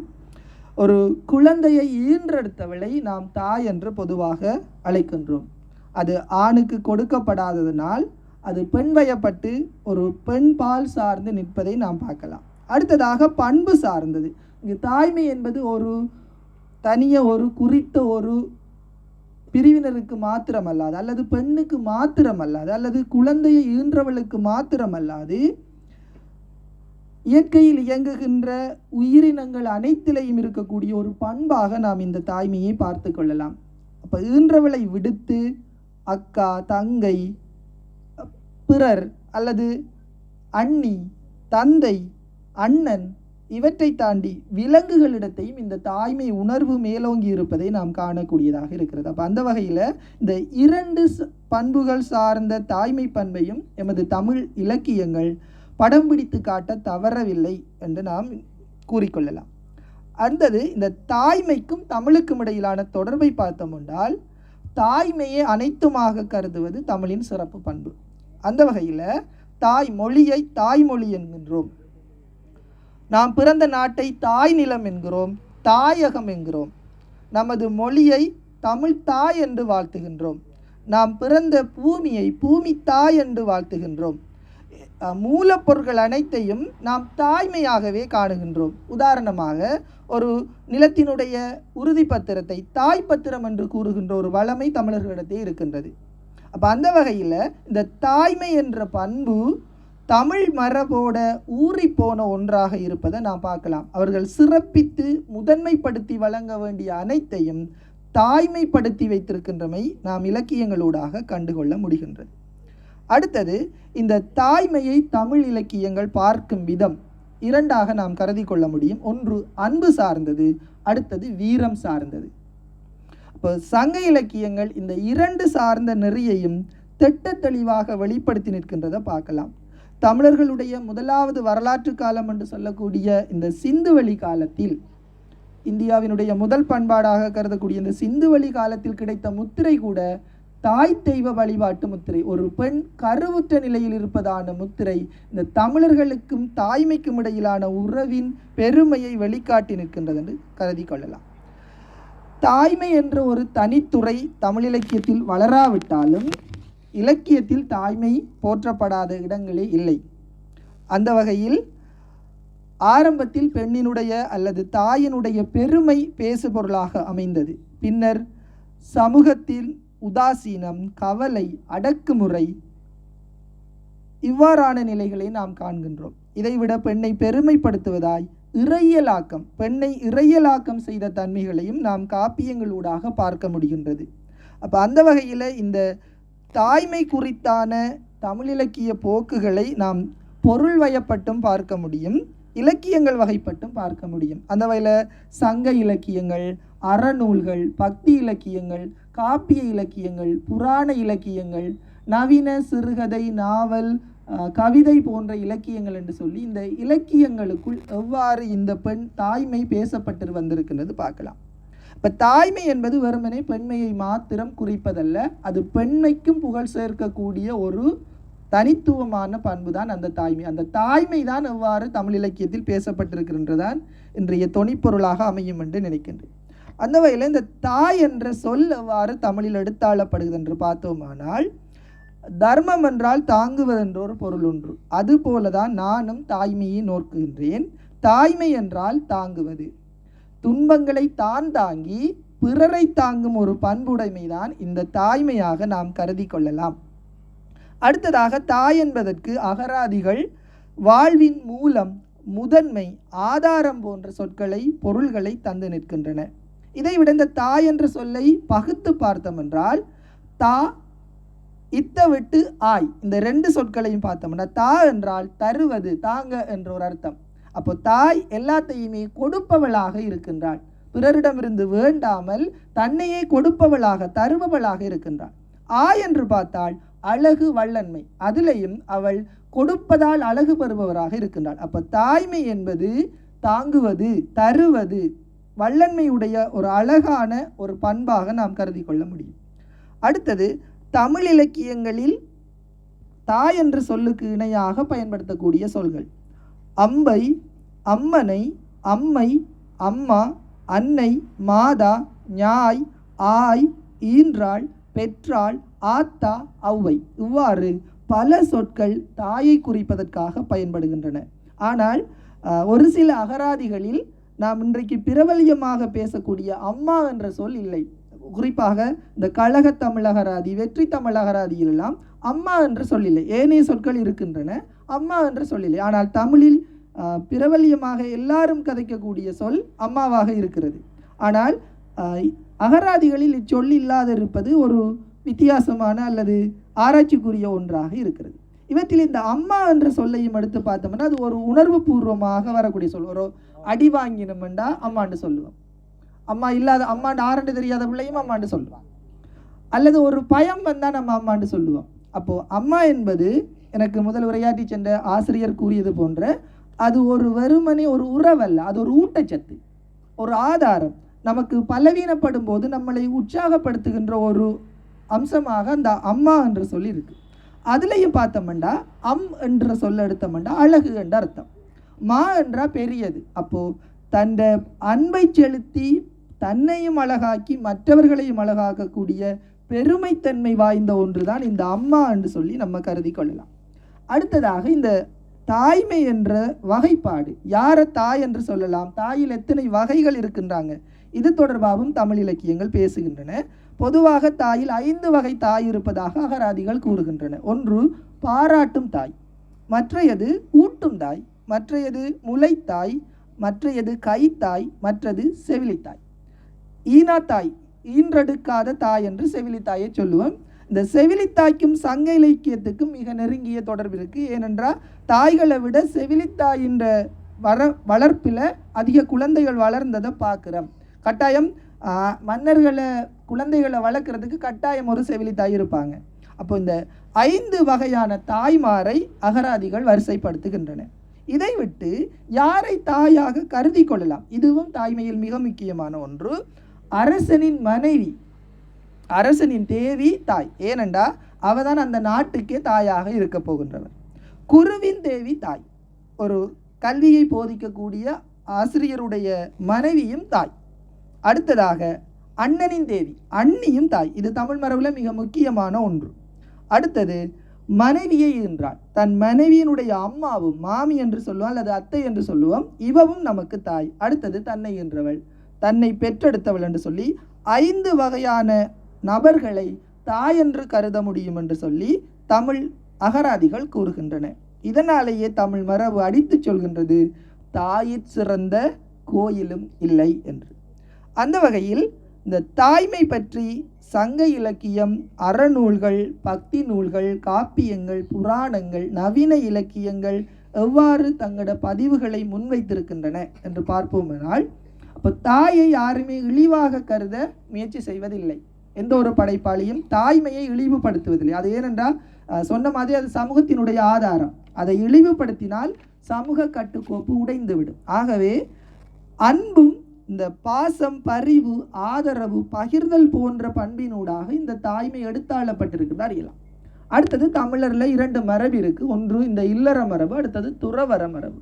ஒரு குழந்தையை ஈன்றெடுத்தவளை நாம் தாய் என்று பொதுவாக அழைக்கின்றோம். அது ஆணுக்கு கொடுக்கப்படாததனால் அது பெண் வயப்பட்டு ஒரு பெண் பால் சார்ந்து நிற்பதை நாம் பார்க்கலாம். அடுத்ததாக பண்பு சார்ந்தது. இங்கு தாய்மை என்பது ஒரு தனிய ஒரு குறித்த ஒரு பிரிவினருக்கு மாத்திரமல்லாது, அல்லது பெண்ணுக்கு மாத்திரமல்லாது, அல்லது குழந்தையை ஈன்றவளுக்கு மாத்திரமல்லாது, இயற்கையில் இயங்குகின்ற உயிரினங்கள் அனைத்திலையும் இருக்கக்கூடிய ஒரு பண்பாக நாம் இந்த தாய்மையை பார்த்து கொள்ளலாம். அப்போ ஈன்றவளை விடுத்து அக்கா, தங்கை, பிறர் அல்லது அண்ணி, தந்தை, அண்ணன் இவற்றை தாண்டி விலங்குகளிடத்தையும் இந்த தாய்மை உணர்வு மேலோங்கி இருப்பதை நாம் காணக்கூடியதாக இருக்கிறது. அப்போ அந்த வகையில் இந்த 2 பண்புகள் சார்ந்த தாய்மை பண்பையும் எமது தமிழ் இலக்கியங்கள் படம் பிடித்து காட்ட தவறவில்லை என்று நாம் கூறிக்கொள்ளலாம். அடுத்தது இந்த தாய்மைக்கும் தமிழுக்கும் இடையிலான தொடர்பை பார்த்தோம் என்றால், தாய்மையை அனைத்துமாக கருதுவது தமிழின் சிறப்பு பண்பு. அந்த வகையில் தாய்மொழியை தாய்மொழி என்கின்றோம். நாம் பிறந்த நாட்டை தாய் நிலம் என்கிறோம், தாயகம் என்கிறோம். நமது மொழியை தமிழ் தாய் என்று வாழ்த்துகின்றோம். நாம் பிறந்த பூமியை பூமி தாய் என்று வாழ்த்துகின்றோம். மூலப்பொருட்கள் அனைத்தையும் நாம் தாய்மையாகவே காணுகின்றோம். உதாரணமாக ஒரு நிலத்தினுடைய உறுதிப்பத்திரத்தை தாய் பத்திரம் என்று கூறுகின்ற ஒரு வளமை தமிழர்களிடத்தே இருக்கின்றது. அப்போ அந்த வகையில் இந்த தாய்மை என்ற பண்பு தமிழ் மரபோட ஊறி போன ஒன்றாக இருப்பதை நாம் பார்க்கலாம். அவர்கள் சிறப்பித்து முதன்மைப்படுத்தி வழங்க வேண்டிய அனைத்தையும் தாய்மைப்படுத்தி வைத்திருக்கின்றமை நாம் இலக்கியங்களூடாக கண்டுகொள்ள முடிகின்றது. அடுத்தது இந்த தாய்மையை தமிழ் இலக்கியங்கள் பார்க்கும் விதம் 2ஆக நாம் கருதி கொள்ள முடியும். ஒன்று அன்பு சார்ந்தது, அடுத்தது வீரம் சார்ந்தது. இப்போ சங்க இலக்கியங்கள் இந்த 2 சார்ந்த நெறியையும் திட்ட தெளிவாக வெளிப்படுத்தி நிற்கின்றதை பார்க்கலாம். தமிழர்களுடைய முதலாவது வரலாற்று காலம் என்று சொல்லக்கூடிய இந்த சிந்துவெளி காலத்தில், இந்தியாவினுடைய முதல் பண்பாடாக கருதக்கூடிய இந்த சிந்துவெளி காலத்தில் கிடைத்த முத்திரை கூட தாய் தெய்வ வழிபாட்டு முத்திரை. ஒரு பெண் கருவுற்ற நிலையில் இருப்பதான முத்திரை இந்த தமிழர்களுக்கும் தாய்மைக்கும் இடையிலான உறவின் பெருமையை வெளிக்காட்டி நிற்கின்றது என்று கருதி கொள்ளலாம். தாய்மை என்ற ஒரு தனித்துறை தமிழ் இலக்கியத்தில் வளராவிட்டாலும் இலக்கியத்தில் தாய்மை போற்றப்படாத இடங்களே இல்லை. அந்த வகையில் ஆரம்பத்தில் பெண்ணினுடைய அல்லது தாயினுடைய பெருமை பேசுபொருளாக அமைந்தது. பின்னர் சமூகத்தில் உதாசீனம், கவலை, அடக்குமுறை இவ்வாறான நிலைகளை நாம் காண்கின்றோம். இதைவிட பெண்ணை பெருமைப்படுத்துவதாய் இறையலாக்கம், பெண்ணை இறையலாக்கம் செய்த தன்மைகளையும் நாம் காப்பியங்களூடாக பார்க்க முடிகின்றது. அப்போ அந்த வகையில் இந்த தாய்மை குறித்தான தமிழ் இலக்கிய போக்குகளை நாம் பொருள் வயப்பட்டும் பார்க்க முடியும், இலக்கியங்கள் வகைப்பட்டும் பார்க்க முடியும். அந்த வகையில் சங்க இலக்கியங்கள், அறநூல்கள், பக்தி இலக்கியங்கள், காப்பிய இலக்கியங்கள், புராண இலக்கியங்கள், நவீன சிறுகதை, நாவல், கவிதை போன்ற இலக்கியங்கள் என்று சொல்லி இந்த இலக்கியங்களுக்குள் எவ்வாறு இந்த பெண் தாய்மை பேசப்பட்டு வந்திருக்கின்றது பார்க்கலாம். இப்போ தாய்மை என்பது வெறுமனே பெண்மையை மாத்திரம் குறிப்பதல்ல, அது பெண்மைக்கும் புகழ் சேர்க்கக்கூடிய ஒரு தனித்துவமான பண்பு தான் அந்த தாய்மை. அந்த தாய்மை தான் எவ்வாறு தமிழ் இலக்கியத்தில் பேசப்பட்டிருக்கின்றதான் இன்றைய தொனிப்பொருளாக அமையும் என்று நினைக்கின்றேன். அந்த வகையில் இந்த தாய் என்ற சொல் எவ்வாறு தமிழில் எடுத்தாளப்படுகிறது என்று பார்த்தோமானால், தர்மம் என்றால் தாங்குவதென்ற ஒரு பொருள் ஒன்று. அதுபோல தான் நானும் தாய்மையை நோக்குகின்றேன். தாய்மை என்றால் தாங்குவது, துன்பங்களை தான் தாங்கி பிறரை தாங்கும் ஒரு பண்புடைமைதான் இந்த தாய்மையாக நாம் கருதி கொள்ளலாம். அடுத்ததாக தாய் என்பதற்கு அகராதிகள் வாழ்வின் மூலம், முதன்மை, ஆதாரம் போன்ற சொற்களை, பொருள்களை தந்து நிற்கின்றன. இதைவிட இந்த தாய் என்ற சொல்லை பகுத்து பார்த்தோம் என்றால், தா, இத்த விட்டு ஆய், இந்த ரெண்டு சொற்களையும் பார்த்தோம்னா, தா என்றால் தருவது, தாங்க என்ற ஒரு அர்த்தம். அப்போ தாய் எல்லாத்தையுமே கொடுப்பவளாக இருக்கின்றாள், பிறரிடமிருந்து வேண்டாமல் தன்னையே கொடுப்பவளாக, தருபவளாக இருக்கின்றாள். ஆய் என்று பார்த்தால் அழகு, வள்ளன்மை, அதிலையும் அவள் கொடுப்பதால் அழகு பெறுபவராக இருக்கின்றாள். அப்போ தாய்மை என்பது தாங்குவது, தருவது, வள்ளன்மையுடைய ஒரு அழகான ஒரு பண்பாக நாம் கருதி கொள்ள முடியும். அடுத்தது, தமிழ் இலக்கியங்களில் தாய் என்ற சொல்லுக்கு இணையாக பயன்படுத்தக்கூடிய சொல்கள் அம்பை, அம்மனை, அம்மை, அம்மா, அன்னை, மாதா, ஞாய், ஆய், ஈன்றாள், பெற்றாள், ஆத்தா, ஔவை, இவ்வாறு பல சொற்கள் தாயை குறிப்பதற்காக பயன்படுகின்றன. ஆனால் ஒரு சில அகராதிகளில் நாம் இன்றைக்கு பிரபல்யமாக பேசக்கூடிய அம்மா என்ற சொல் இல்லை. குறிப்பாக இந்த கழக தமிழ் அகராதி, வெற்றி தமிழ் அகராதியிலெல்லாம் அம்மா என்று சொல்லில்லை. ஏனைய சொற்கள் இருக்கின்றன, அம்மா என்று சொல்லில்லை. ஆனால் தமிழில் பிரபல்யமாக எல்லாரும் கதைக்கக்கூடிய சொல் அம்மாவாக இருக்கிறது. ஆனால் அகராதிகளில் இச்சொல் இல்லாதிருப்பது ஒரு வித்தியாசமான அல்லது ஆராய்ச்சிக்குரிய ஒன்றாக இருக்கிறது. இவற்றில் இந்த அம்மா என்ற சொல்லையும் எடுத்து பார்த்தோம்னா அது ஒரு உணர்வு பூர்வமாக வரக்கூடிய சொல். ஒரு அடி வாங்கினோம்டா அம்மாண்டு சொல்லுவோம், அம்மா இல்லாத அம்மாண்டு ஆரண்டு தெரியாத பிள்ளையும் அம்மாண்டு சொல்லுவான், அல்லது ஒரு பயம் வந்தால் நம்ம அம்மாண்டு சொல்லுவோம். அப்போது அம்மா என்பது எனக்கு முதல் உரையாற்றி சென்ற ஆசிரியர் கூறியது போன்ற அது ஒரு வெறுமனே ஒரு உறவல்ல, அது ஒரு ஊட்டச்சத்து, ஒரு ஆதாரம். நமக்கு பலவீனப்படும் போது நம்மளை உற்சாகப்படுத்துகின்ற ஒரு அம்சமாக அந்த அம்மா என்று சொல்லி இருக்கு. அதுலேயும் பார்த்தோம்னா என்ற சொல்ல எடுத்தோம்னா அழகு என்ற அர்த்தம், மா என்றா பெரியது. அப்போது தன்னை அன்பை செலுத்தி தன்னையும் அழகாக்கி மற்றவர்களையும் அழகாக்கக்கூடிய பெருமைத்தன்மை வாய்ந்த ஒன்று தான் இந்த அம்மா என்று சொல்லி நம்ம கருதி கொள்ளலாம். அடுத்ததாக இந்த தாய்மை என்ற வகைப்பாடு, யாரை தாய் என்று சொல்லலாம், தாயில் எத்தனை வகைகள் இருக்கின்றாங்க, இது தொடர்பாகவும் தமிழ் இலக்கியங்கள் பேசுகின்றன. பொதுவாக தாயில் 5 வகை தாய் இருப்பதாக அகராதிகள் கூறுகின்றன. ஒன்று பாராட்டும் தாய், மற்றையது ஊட்டும் தாய், மற்றையது முளைத்தாய், மற்றையது கைத்தாய், மற்றது செவிலித்தாய். ஈனா தாய், ஈன்றெடுக்காத தாய் என்று செவிலித்தாயை சொல்லுவோம். இந்த செவிலித்தாய்க்கும் சங்க இலக்கியத்துக்கும் மிக நெருங்கிய தொடர்பு இருக்குது. ஏனென்றால் தாய்களை விட செவிலித்தாயின்ற வளர்ப்பில் அதிக குழந்தைகள் வளர்ந்ததை பார்க்குறோம். கட்டாயம் மன்னர்களை குழந்தைகளை வளர்க்குறதுக்கு கட்டாயம் ஒரு செவிலித்தாய் இருப்பாங்க. அப்போ இந்த 5 வகையான தாய்மாரை அகராதிகள் வரிசைப்படுத்துகின்றன. இதை விட்டு யாரை தாயாக கருதி கொள்ளலாம்? இதுவும் தாய்மையில் மிக முக்கியமான ஒன்று. அரசனின் மனைவி, அரசனின் தேவி தாய். ஏனென்றா அவதான் அந்த நாட்டுக்கே தாயாக இருக்க போகின்றவர். குருவின் தேவி தாய், ஒரு கல்வியை போதிக்கக்கூடிய ஆசிரியருடைய மனைவியும் தாய். அடுத்ததாக அண்ணனின் தேவி, அண்ணியும் தாய். இது தமிழ் மரபில் மிக முக்கியமான ஒன்று. அடுத்தது மனைவியை ஈன்றாள், தன் மனைவியினுடைய அம்மாவும், மாமி என்று சொல்லுவோம் அல்லது அத்தை என்று சொல்லுவோம், இவவும் நமக்கு தாய். அடுத்தது தன்னை ஈன்றவள், தன்னை பெற்றெடுத்தவள் என்று சொல்லி 5 வகையான நபர்களை தாய் என்று கருத முடியும் என்று சொல்லி தமிழ் அகராதிகள் கூறுகின்றன. இதனாலேயே தமிழ் மரபு அடித்து சொல்கின்றது, தாயிற் சிறந்த கோயிலும் இல்லை என்று. அந்த வகையில் இந்த தாய்மை பற்றி சங்க இலக்கியம், அறநூல்கள், பக்தி நூல்கள், காப்பியங்கள், புராணங்கள், நவீன இலக்கியங்கள் எவ்வாறு தங்களோட பதிவுகளை முன்வைத்திருக்கின்றன என்று பார்ப்போமானால், அப்போ தாயை யாருமே இழிவாக கருத முயற்சி செய்வதில்லை. எந்த ஒரு படைப்பாளியும் தாய்மையை இழிவுபடுத்துவதில்லை. அது ஏனென்றால் சொன்ன மாதிரி அது சமூகத்தினுடைய ஆதாரம். அதை இழிவுபடுத்தினால் சமூக கட்டுக்கோப்பு உடைந்துவிடும். ஆகவே அன்பும் இந்த பாசம், பரிவு, ஆதரவு, பகிர்தல் போன்ற பண்பினூடாக இந்த தாய்மை எடுத்தாளப்பட்டிருக்குன்னு அறியலாம். அடுத்தது தமிழரில் 2 மரபு இருக்குது. ஒன்று இந்த இல்லற மரபு, அடுத்தது துறவர மரபு.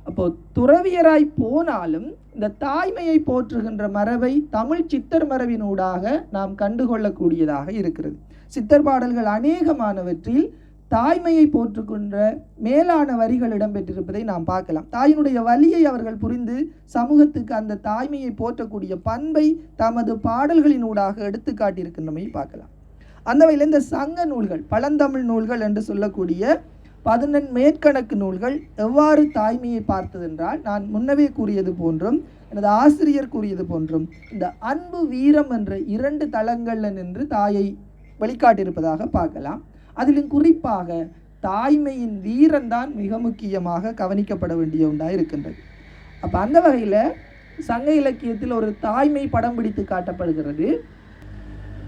அப்போ துறவியராய் போனாலும் இந்த தாய்மையை போற்றுகின்ற மரபை தமிழ் சித்தர் மரபினூடாக நாம் கண்டுகொள்ளக்கூடியதாக இருக்கிறது. சித்தர் பாடல்கள் அநேகமானவற்றில் தாய்மையை போற்றுகின்ற மேலான வரிகள் இடம்பெற்றிருப்பதை நாம் பார்க்கலாம். தாயினுடைய வலியை அவர்கள் புரிந்து சமூகத்துக்கு அந்த தாய்மையை போற்றக்கூடிய பண்பை தமது பாடல்களினூடாக எடுத்து காட்டியிருக்கின்றமை பார்க்கலாம். அந்த வகையில் இந்த சங்க நூல்கள், பழந்தமிழ் நூல்கள் என்று சொல்லக்கூடிய 14 மேற்கணக்கு நூல்கள் எவ்வாறு தாய்மையை பார்த்ததென்றால், நான் முன்னவே கூறியது போன்றும் எனது ஆசிரியர் கூறியது போன்றும் இந்த அன்பு, வீரம் என்ற 2 தளங்களில் நின்று தாயை வெளிக்காட்டியிருப்பதாக பார்க்கலாம். அதிலும் குறிப்பாக தாய்மையின் வீரம்தான் மிக முக்கியமாக கவனிக்கப்பட வேண்டிய ஒன்றாக இருக்கின்றது. அப்போ அந்த வகையில் சங்க இலக்கியத்தில் ஒரு தாய்மை படம் பிடித்து காட்டப்படுகிறது.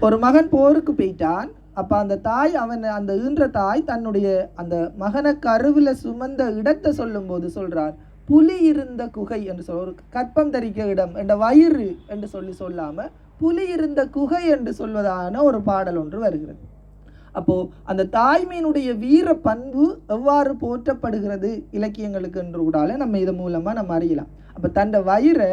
ஒரு மகன் போருக்கு போயிட்டான். அப்போ அந்த தாய், அந்த ஈன்ற தாய் தன்னுடைய அந்த மகனை கருவில் சுமந்த இடத்தை சொல்லும்போது சொல்கிறார், புலி இருந்த குகை என்று ஒரு கற்பம் தரிக்க இடம் என்ற வயிறு என்று சொல்லாமல் புலி இருந்த குகை என்று சொல்வதான ஒரு பாடல் ஒன்று வருகிறது. அப்போது அந்த தாய்மையினுடைய வீர பண்பு எவ்வாறு போற்றப்படுகிறது இலக்கியங்களுக்கு என்று கூடால நம்ம இதன் மூலமாக நம்ம அறியலாம். அப்போ தன்னை வயிறை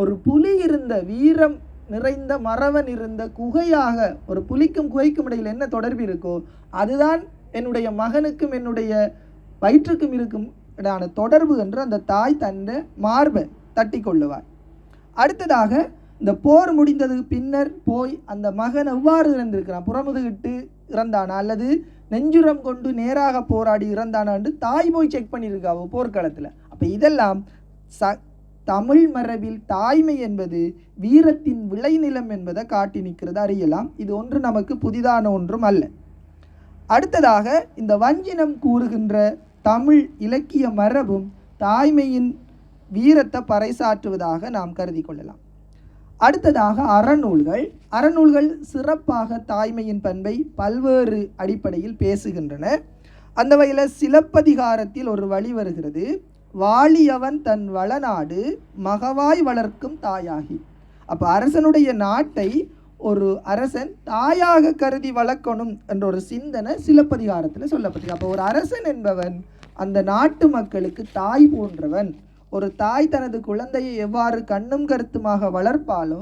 ஒரு புலி இருந்த, வீரம் நிறைந்த மறவன் இருந்த குகையாக, ஒரு புலிக்கும் குகைக்கும் இடையில் என்ன தொடர்பு இருக்கோ அதுதான் என்னுடைய மகனுக்கும் என்னுடைய வயிற்றுக்கும் இருக்கும் இடையான தொடர்பு என்று அந்த தாய் தன்னை மார்பை தட்டி கொள்ளுவார். அடுத்ததாக இந்த போர் முடிந்ததுக்கு பின்னர் போய் அந்த மகன் எவ்வாறு இறந்திருக்கிறான், புறமுதுகிட்டு இறந்தானா அல்லது நெஞ்சுரம் கொண்டு நேராக போராடி இறந்தானா என்று தாய் போய் செக் பண்ணியிருக்காவோ போர்க்களத்தில். அப்போ இதெல்லாம் தமிழ் மரபில் தாய்மை என்பது வீரத்தின் விளைநிலம் என்பதை காட்டி நிற்கிறது அறியலாம். இது ஒன்று நமக்கு புதிதான ஒன்றும் அல்ல. அடுத்ததாக இந்த வஞ்சினம் கூறுகின்ற தமிழ் இலக்கிய மரபும் தாய்மையின் வீரத்தை பறைசாற்றுவதாக நாம் கருதி கொள்ளலாம். அடுத்ததாக அறநூல்கள் சிறப்பாக தாய்மையின் பண்பை பல்வேறு அடிப்படையில் பேசுகின்றன. அந்த வகையில் சிலப்பதிகாரத்தில் ஒரு வழி வருகிறது, வாழியவன் தன் வளநாடு மகவாய் வளர்க்கும் தாயாகி. அப்போ அரசனுடைய நாட்டை ஒரு அரசன் தாயாக கருதி வளர்க்கணும் என்ற ஒரு சிந்தனை சிலப்பதிகாரத்தில் சொல்லப்பட்டிருக்கு. அப்போ ஒரு அரசன் என்பவன் அந்த நாட்டு மக்களுக்கு தாய் போன்றவன். ஒரு தாய் தனது குழந்தையை எவ்வாறு கண்ணும் கருத்துமாக வளர்ப்பாலோ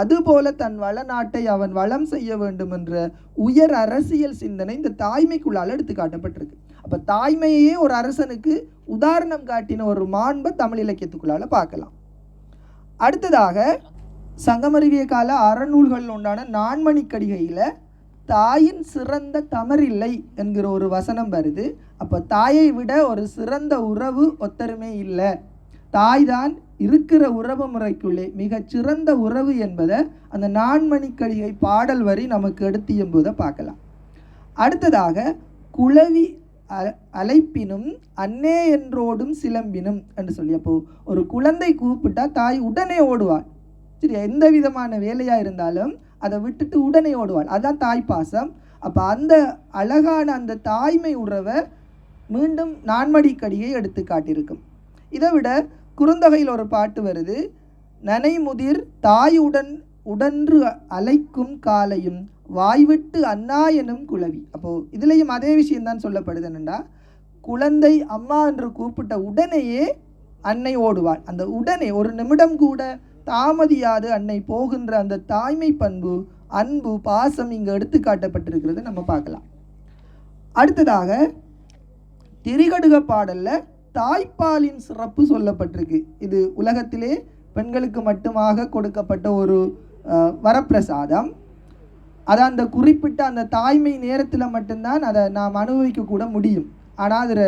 அதுபோல தன் வளநாட்டை அவன் வளம் செய்ய வேண்டும் என்ற உயர் அரசியல் சிந்தனை இந்த தாய்மைக்குள்ளால் எடுத்து காட்டப்பட்டிருக்கு. அப்போ தாய்மையே ஒரு அரசனுக்கு உதாரணம் காட்டின ஒரு மாண்பை தமிழ் இலக்கியத்துக்குள்ளால் பார்க்கலாம். அடுத்ததாக சங்கமறிவிய கால அறநூல்கள் உண்டான நான்மணிக்கடிகையில் தாயின் சிறந்த தமரில்லை என்கிற ஒரு வசனம் வருது. அப்போ தாயை விட ஒரு சிறந்த உறவு ஒத்தருமே இல்லை, தாய் தான் இருக்கிற உறவு முறைக்குள்ளே மிகச் சிறந்த உறவு என்பதை அந்த நான்மணிக்கடிகை பாடல் வரி நமக்கு எடுத்து என்பதை பார்க்கலாம். அடுத்ததாக குளவி அழைப்பினும் அன்னே என்றோடும் சிலம்பினும் என்று சொல்லி, அப்போ ஒரு குழந்தை கூப்பிட்டா தாய் உடனே ஓடுவாள். சரி, எந்த விதமான வேலையாக இருந்தாலும் அதை விட்டுட்டு உடனே ஓடுவாள். அதுதான் தாய் பாசம். அப்போ அந்த அழகான அந்த தாய்மை உறவை மீண்டும் நான்மடிக்கடியை எடுத்து காட்டியிருக்கும். இதை விட குறுந்தொகையில் ஒரு பாட்டு வருது, நனைமுதிர் தாயுடன் உடன்று அலைக்கும் காலையும் வாய்விட்டு அண்ணா எனும் குளவி. அப்போது இதுலேயும் அதே விஷயம்தான் சொல்லப்படுது. என்னென்னா, குழந்தை அம்மா என்று கூப்பிட்ட உடனேயே அன்னை ஓடுவாள். அந்த உடனே ஒரு நிமிடம் கூட தாமதியாது அன்னை போகின்ற அந்த தாய்மை பண்பு, அன்பு, பாசம் இங்கே எடுத்து காட்டப்பட்டிருக்கிறது நம்ம பார்க்கலாம். அடுத்ததாக திரிகடுக பாடலில் தாய்ப்பாலின் சிறப்பு சொல்லப்பட்டிருக்கு. இது உலகத்திலே பெண்களுக்கு மட்டுமாக கொடுக்கப்பட்ட ஒரு வரப்பிரசாதம். அதை அந்த குறிப்பிட்ட அந்த தாய்மை நேரத்தில் மட்டும்தான் அதை நாம் அனுபவிக்கக்கூட முடியும். ஆனால் அதில்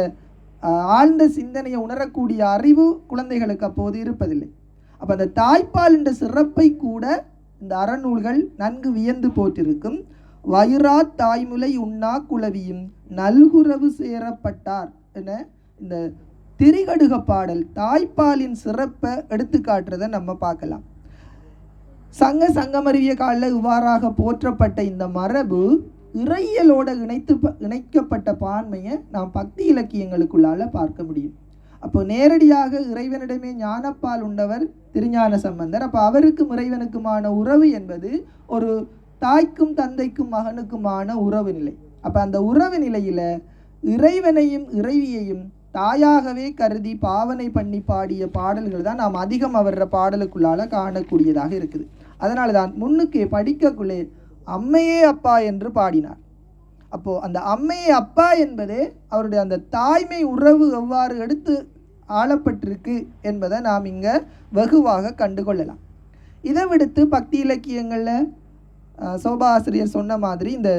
ஆழ்ந்த சிந்தனையை உணரக்கூடிய அறிவு குழந்தைகளுக்கு அப்போது இருப்பதில்லை. அப்போ அந்த தாய்ப்பாலின் சிறப்பை கூட இந்த அறநூல்கள் நன்கு வியந்து போற்றிருக்கும். வயிறா தாய்முலை உண்ணா குளவியும் நல்குறவு சேரப்பட்டார் என இந்த திரிகடுக பாடல் தாய்ப்பாலின் சிறப்பை எடுத்து காட்டுறதை நம்ம பார்க்கலாம். சங்கமறிவிய காலில் இவ்வாறாக போற்றப்பட்ட இந்த மரபு இறையியலோட இணைக்கப்பட்ட பான்மையை நாம் பக்தி இலக்கியங்களுக்குள்ளால பார்க்க முடியும். அப்போ நேரடியாக இறைவனிடமே ஞானப்பால் உண்டவர் திருஞான சம்பந்தர். அப்போ அவருக்கும் இறைவனுக்குமான உறவு என்பது ஒரு தாய்க்கும் தந்தைக்கும் மகனுக்குமான உறவு நிலை. அப்போ அந்த உறவு நிலையில் இறைவனையும் இறைவியையும் தாயாகவே கருதி பாவனை பண்ணி பாடிய பாடல்கள் தான் நாம் அதிகம் அவர பாடலுக்குள்ளால காணக்கூடியதாக இருக்குது. அதனால தான் முன்னுக்கு படிக்கக்குள்ளே அம்மையே அப்பா என்று பாடினார். அப்போது அந்த அம்மையே அப்பா என்பதே அவருடைய அந்த தாய்மை உறவு எவ்வாறு எடுத்து ஆளப்பட்டிருக்கு என்பதை நாம் இங்கே வெகுவாக கண்டுகொள்ளலாம். இதை விடுத்து பக்தி இலக்கியங்களில் சோபா ஆசிரியர் சொன்ன மாதிரி இந்த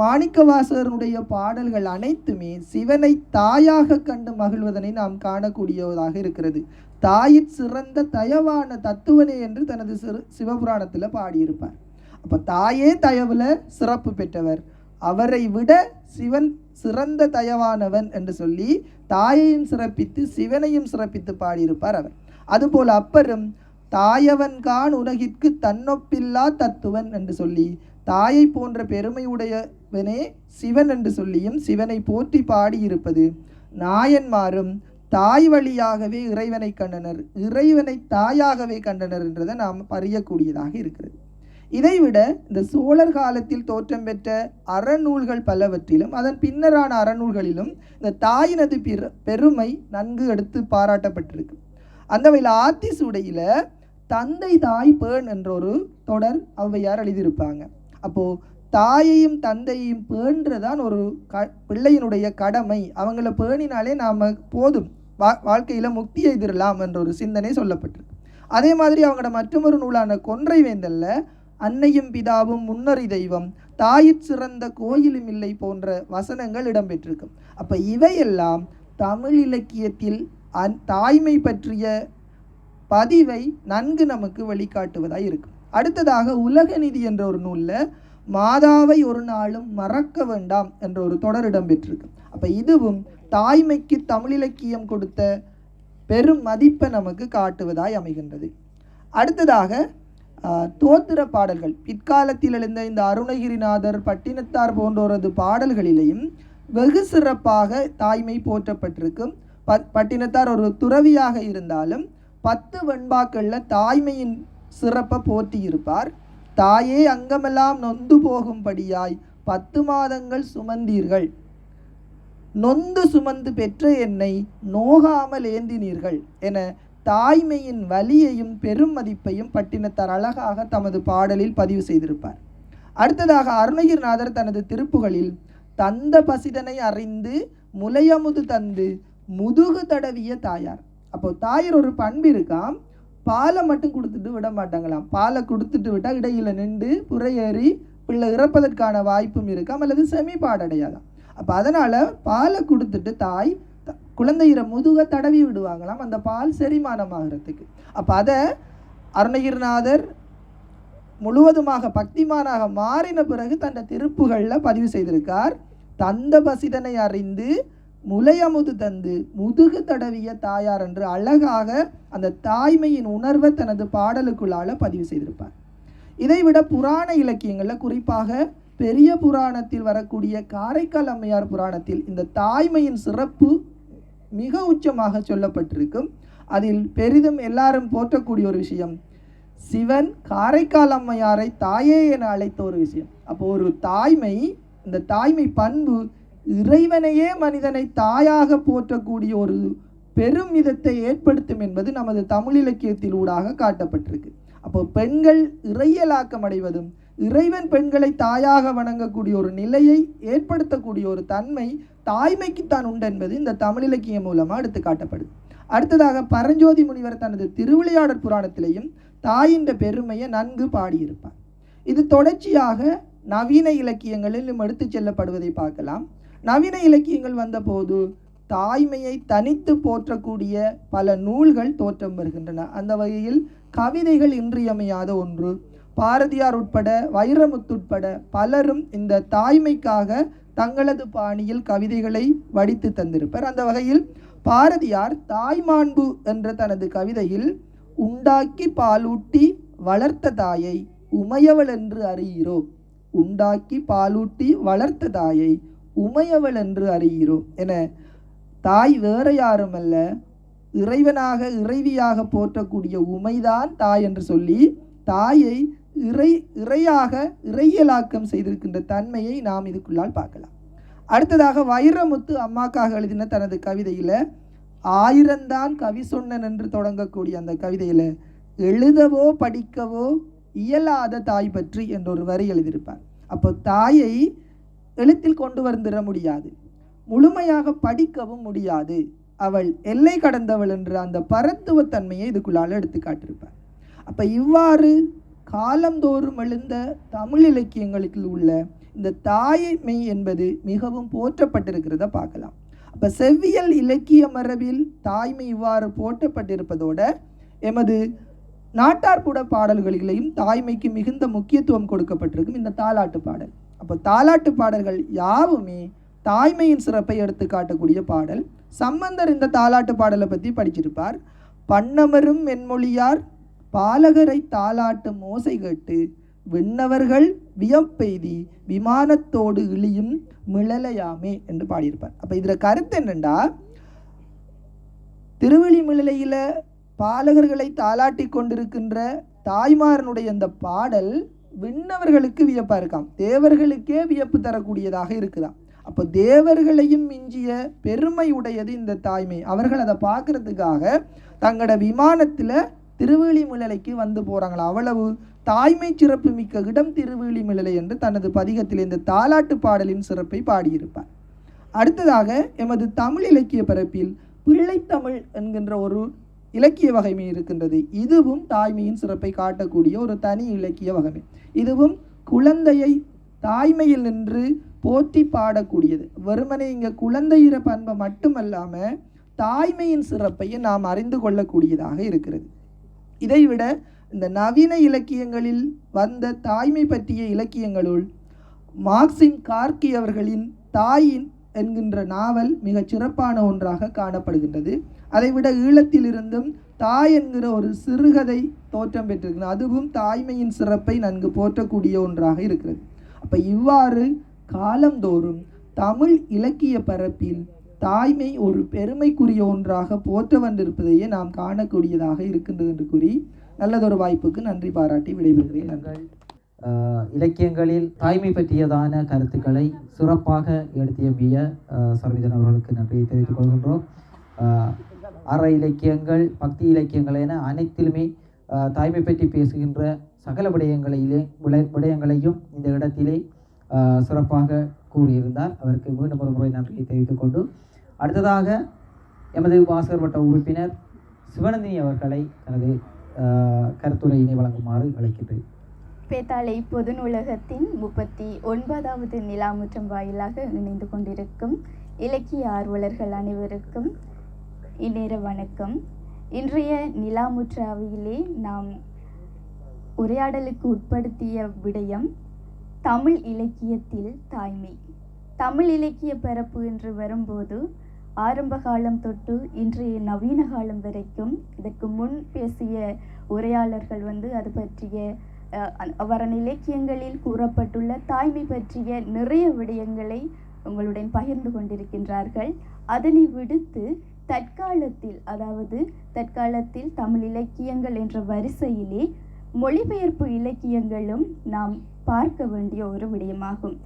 மாணிக்கவாசகருடைய பாடல்கள் அனைத்துமே சிவனை தாயாக கண்டு மகிழ்வதனை நாம் காணக்கூடியதாக இருக்கிறது. தாயிற் சிறந்த தயவான தத்துவனே என்று தனது சிவபுராணத்தில் பாடியிருப்பார். அப்போ தாயே தயவில் சிறப்பு பெற்றவர், அவரை விட சிவன் சிறந்த தயவானவன் என்று சொல்லி தாயையும் சிறப்பித்து சிவனையும் சிறப்பித்து பாடியிருப்பார் அவர். அதுபோல் அப்பரும் தாயவன்கான் உலகிற்கு தன்னொப்பில்லா தத்துவன் என்று சொல்லி தாயை போன்ற பெருமையுடையவனே சிவன் என்று சொல்லியும் சிவனை போற்றி பாடியிருப்பது. நாயன்மாரும் தாய் வழியாகவே இறைவனை கண்டனர், இறைவனை தாயாகவே கண்டனர் என்றதை நாம் அறியக்கூடியதாக இருக்கிறது. இதைவிட இந்த சோழர் காலத்தில் தோற்றம் பெற்ற அறநூல்கள் பலவற்றிலும் அதன் பின்னரான அறநூல்களிலும் இந்த தாயினது பெருமை நன்கு எடுத்து பாராட்டப்பட்டிருக்கு. அந்த வகையில் ஆத்திசூடையில் தந்தை தாய் பேண் என்ற ஒரு தொடர் ஔவையார் எழுதியிருப்பாங்க. அப்போது தாயையும் தந்தையையும் பேணுறதான் ஒரு பிள்ளையினுடைய கடமை. அவங்கள பேணினாலே நாம் போதும், வாழ்க்கையில் முக்தி எதிரலாம் என்ற ஒரு சிந்தனை சொல்லப்பட்டிருக்கு. அதே மாதிரி அவங்களோட மற்றொரு நூலான கொன்றை வேந்தல்ல அன்னையும் பிதாவும் முன்னறி தெய்வம், தாயிற் சிறந்த கோயிலும் இல்லை போன்ற வசனங்கள் இடம்பெற்றிருக்கும். அப்போ இவையெல்லாம் தமிழ் இலக்கியத்தில் தாய்மை பற்றிய பதிவை நன்கு நமக்கு வழிகாட்டுவதாக இருக்கும். அடுத்ததாக உலகநீதி என்ற ஒரு நூலில் மாதாவை ஒரு நாளும் மறக்க வேண்டாம் என்ற ஒரு தொடர் இடம்பெற்றிருக்கு. அப்போ இதுவும் தாய்மைக்கு தமிழ் இலக்கியம் கொடுத்த பெரும் மதிப்பை நமக்கு காட்டுவதாய் அமைகின்றது. அடுத்ததாக தோத்திர பாடல்கள் பிற்காலத்தில் எழுந்த இந்த அருணகிரிநாதர், பட்டினத்தார் போன்றோரது பாடல்களிலேயும் வெகு சிறப்பாக தாய்மை போற்றப்பட்டிருக்கும். பட்டினத்தார் ஒரு துறவியாக இருந்தாலும் 10 வெண்பாக்களில் தாய்மையின் சிறப்பை போற்றி இருப்பார். தாயே அங்கமெல்லாம் நொந்து போகும்படியாய் 10 மாதங்கள் சுமந்தீர்கள், நொந்து சுமந்து பெற்ற என்னை நோகாமல் ஏந்தினீர்கள் என தாய்மையின் வலியையும் பெரும் மதிப்பையும் பட்டினத்தார் அழகாக தமது பாடலில் பதிவு செய்திருப்பார். அடுத்ததாக அருணகிரிநாதர் தனது திருப்புகளில் தந்த பசிதனை அறிந்து முலையமுது தந்து முதுகு தடவிய தாயார். அப்போ தாயார் ஒரு பண்பு இருக்காம், பாலை மட்டும் கொடுத்துட்டு விட மாட்டாங்களாம். பாலை கொடுத்துட்டு விட்டால் இடையில் நின்று புறையேறி பிள்ளை இறப்பதற்கான வாய்ப்பும் இருக்காம், அல்லது செமிப்பாடடையாதாம். அப்போ அதனால் பாலை கொடுத்துட்டு தாய் குழந்தையிற முதுக தடவி விடுவாங்களாம், அந்த பால் செரிமானமாகிறதுக்கு. அப்போ அதை அருணகிரிநாதர் முழுவதுமாக பக்திமானாக மாறின பிறகு தன் திருப்புகளில் பதிவு செய்திருக்கார். தந்த பசிதனை அறிந்து முலையமுது தந்து முதுகு தடவிய தாயார் என்று அழகாக அந்த தாய்மையின் உணர்வை தனது பாடலுக்குள்ளால பதிவு செய்திருப்பார். இதைவிட புராண இலக்கியங்களில் குறிப்பாக பெரிய புராணத்தில் வரக்கூடிய காரைக்கால் அம்மையார் புராணத்தில் இந்த தாய்மையின் சிறப்பு மிக உச்சமாக சொல்லப்பட்டிருக்கும். அதில் பெரிதும் எல்லாரும் போற்றக்கூடிய ஒரு விஷயம், சிவன் காரைக்கால் அம்மையாரை தாயே என அழைத்த ஒரு விஷயம். அப்போ ஒரு தாய்மை, இந்த தாய்மை பண்பு இறைவனையே மனிதனை தாயாக போற்றக்கூடிய ஒரு பெரும் விதத்தை ஏற்படுத்தும் என்பது நமது தமிழ் இலக்கியத்தில் ஊடாக காட்டப்பட்டிருக்கு. அப்போ பெண்கள் இறையலாக்கம் அடைவதும் இறைவன் பெண்களை தாயாக வணங்கக்கூடிய ஒரு நிலையை ஏற்படுத்தக்கூடிய ஒரு தன்மை தாய்மைக்குத்தான் உண்டு என்பது இந்த தமிழ் இலக்கியம் மூலமாக எடுத்து காட்டப்படுது. அடுத்ததாக பரஞ்சோதி முனிவர் தனது திருவிளையாடற் புராணத்திலேயும் தாயின் பெருமையை நன்கு பாடியிருப்பார். இது தொடர்ச்சியாக நவீன இலக்கியங்களிலும் எடுத்து செல்லப்படுவதை பார்க்கலாம். நவீன இலக்கியங்கள் வந்தபோது தாய்மையை தனித்து போற்றக்கூடிய பல நூல்கள் தோற்றம் வருகின்றன. அந்த வகையில் கவிதைகள் இன்றியமையாத ஒன்று. பாரதியார் உட்பட, வைரமுத்து உட்பட பலரும் இந்த தாய்மைக்காக தங்களது பாணியில் கவிதைகளை வடித்து தந்திருப்பர். அந்த வகையில் பாரதியார் தாய்மாண்பு என்ற தனது கவிதையில் உண்டாக்கி பாலூட்டி வளர்த்த தாயை உமையவள் என்று அறிகிறோ, உண்டாக்கி பாலூட்டி வளர்த்த தாயை உமையவள் என்று அறிகிறோ என தாய் வேற யாரும் அல்ல, இறைவனாக இறைவியாக போற்றக்கூடிய உமைதான் தாய் என்று சொல்லி தாயை இறையாக இறையலாக்கம் செய்திருக்கின்ற தன்மையை நாம் இதுக்குள்ளால் பார்க்கலாம். அடுத்ததாக வைரமுத்து அம்மாக்காக எழுதின தனது கவிதையில் ஆயிரந்தான் கவி சொன்னன் என்று தொடங்கக்கூடிய அந்த கவிதையில் எழுதவோ படிக்கவோ இயலாத தாய் பற்றி என்ற ஒரு வரி எழுதியிருப்பார். அப்போ தாயை எழுத்தில் கொண்டு வந்துட முடியாது, முழுமையாக படிக்கவும் முடியாது, அவள் எல்லை கடந்தவள் என்ற அந்த பரத்துவத்தன்மையை இதுக்குள்ளால் எடுத்து காட்டியிருப்பார். அப்போ இவ்வாறு காலந்தோறும் எழுந்த தமிழ் இலக்கியங்களுக்கு உள்ள இந்த தாய்மை என்பது மிகவும் போற்றப்பட்டிருக்கிறத பார்க்கலாம். அப்போ செவ்வியல் இலக்கிய மரபில் தாய்மை இவ்வாறு போற்றப்பட்டிருப்பதோடு எமது நாட்டார்புட பாடல்களிலேயும் தாய்மைக்கு மிகுந்த முக்கியத்துவம் கொடுக்கப்பட்டிருக்கும் இந்த தாலாட்டு பாடல். அப்போ தாலாட்டு பாடல்கள் யாவுமே தாய்மையின் சிறப்பை எடுத்து காட்டக்கூடிய பாடல். சம்பந்தர் இந்த தாலாட்டு பாடலை பற்றி படிச்சிருப்பார். பண்ணமரும் மென்மொழியார் பாலகரை தாலாட்டு மோசை கேட்டு விண்ணவர்கள் வியப்பெய்தி விமானத்தோடு இழியும் மிளலையாமே என்று பாடியிருப்பார். அப்போ இதில் கருத்து என்னென்னா, திருவிழிமிழலையில் பாலகர்களை தாலாட்டி கொண்டிருக்கின்ற தாய்மாரனுடைய அந்த பாடல் விண்ணவர்களுக்கு வியப்பாக இருக்காம், தேவர்களுக்கே வியப்பு தரக்கூடியதாக இருக்குதாம். அப்போ தேவர்களையும் மிஞ்சிய பெருமை உடையது இந்த தாய்மை. அவர்கள் அதை பார்க்கறதுக்காக தங்களோட விமானத்தில் திருவிழிமிழலைக்கு வந்து போகிறாங்களா. அவ்வளவு தாய்மை சிறப்பு மிக்க இடம் திருவிழிமிழலை என்று தனது பதிகத்தில் இந்த தாலாட்டு பாடலின் சிறப்பை பாடியிருப்பார். அடுத்ததாக எமது தமிழ் இலக்கிய பரப்பில் பிள்ளைத்தமிழ் என்கின்ற ஒரு இலக்கிய வகைமை இருக்கின்றது. இதுவும் தாய்மையின் சிறப்பை காட்டக்கூடிய ஒரு தனி இலக்கிய வகைமை. இதுவும் குழந்தையை தாய்மையில் நின்று போற்றி பாடக்கூடியது. வெறுமனே இங்கே குழந்தையிற பண்பை மட்டுமல்லாமல் தாய்மையின் சிறப்பையை நாம் அறிந்து கொள்ளக்கூடியதாக இருக்கிறது. இதைவிட இந்த நவீன இலக்கியங்களில் வந்த தாய்மை பற்றிய இலக்கியங்களுள் மார்க்சிம் கார்கி அவர்களின் தாயின் என்கின்ற நாவல் மிகச் சிறப்பான ஒன்றாக காணப்படுகின்றது. அதைவிட ஈழத்திலிருந்தும் தாய் என்கிற ஒரு சிறுகதை தோற்றம் பெற்றிருக்கிறது. அதுவும் தாய்மையின் சிறப்பை நன்கு போற்றக்கூடிய ஒன்றாக இருக்கிறது. அப்போ இவ்வாறு காலந்தோறும் தமிழ் இலக்கிய பரப்பில் தாய்மை ஒரு பெருமைக்குரிய ஒன்றாக போற்ற வந்திருப்பதையே நாம் காணக்கூடியதாக இருக்கின்றது என்று கூறி நல்லதொரு வாய்ப்புக்கு நன்றி பாராட்டி விடைபெறுகிறேன். நன்றி. இலக்கியங்களில் தாய்மை பற்றியதான கருத்துக்களை சிறப்பாக எடுத்தியம்பிய சர்மிதன் அவர்களுக்கு நன்றியை தெரிவித்துக் கொள்கின்றோம். அற இலக்கியங்கள், பக்தி இலக்கியங்கள் என அனைத்திலுமே தாய்மை பற்றி பேசுகின்ற சகல விடயங்களையும் இந்த இடத்திலே சிறப்பாக கூறியிருந்தார். அவருக்கு மீண்டும் ஒரு முறை நன்றியை தெரிவித்துக் கொண்டு அடுத்ததாக எமது வாசகர் வட்ட உறுப்பினர் சிவநந்தினி அவர்களை தனது கருத்துரையினை வழங்குமாறு அழைக்கின்றேன். பேத்தாளை பொது நூலகத்தின் 39வது நிலாமுற்றம் வாயிலாக இணைந்து கொண்டிருக்கும் இலக்கிய ஆர்வலர்கள் அனைவருக்கும் இந்நேர வணக்கம். இன்றைய நிலாமுற்றாவிலே நாம் உரையாடலுக்கு உட்படுத்திய விடயம் தமிழ் இலக்கியத்தில் தாய்மை. தமிழ் இலக்கிய பரப்பு என்று வரும்போது ஆரம்ப காலம் தொட்டு இன்றைய நவீன காலம் வரைக்கும் இதற்கு முன் பேசிய உரையாளர்கள் அது பற்றிய அவ்வாறான இலக்கியங்களில் கூறப்பட்டுள்ள தாய்மை பற்றிய நிறைய விடயங்களை உங்களுடன் பகிர்ந்து கொண்டிருக்கின்றார்கள். அதனை விடுத்து தற்காலத்தில் தமிழ் இலக்கியங்கள் என்ற வரிசையிலே மொழிபெயர்ப்பு இலக்கியங்களும் நாம் பார்க்க வேண்டிய ஒரு விடயமாகும்.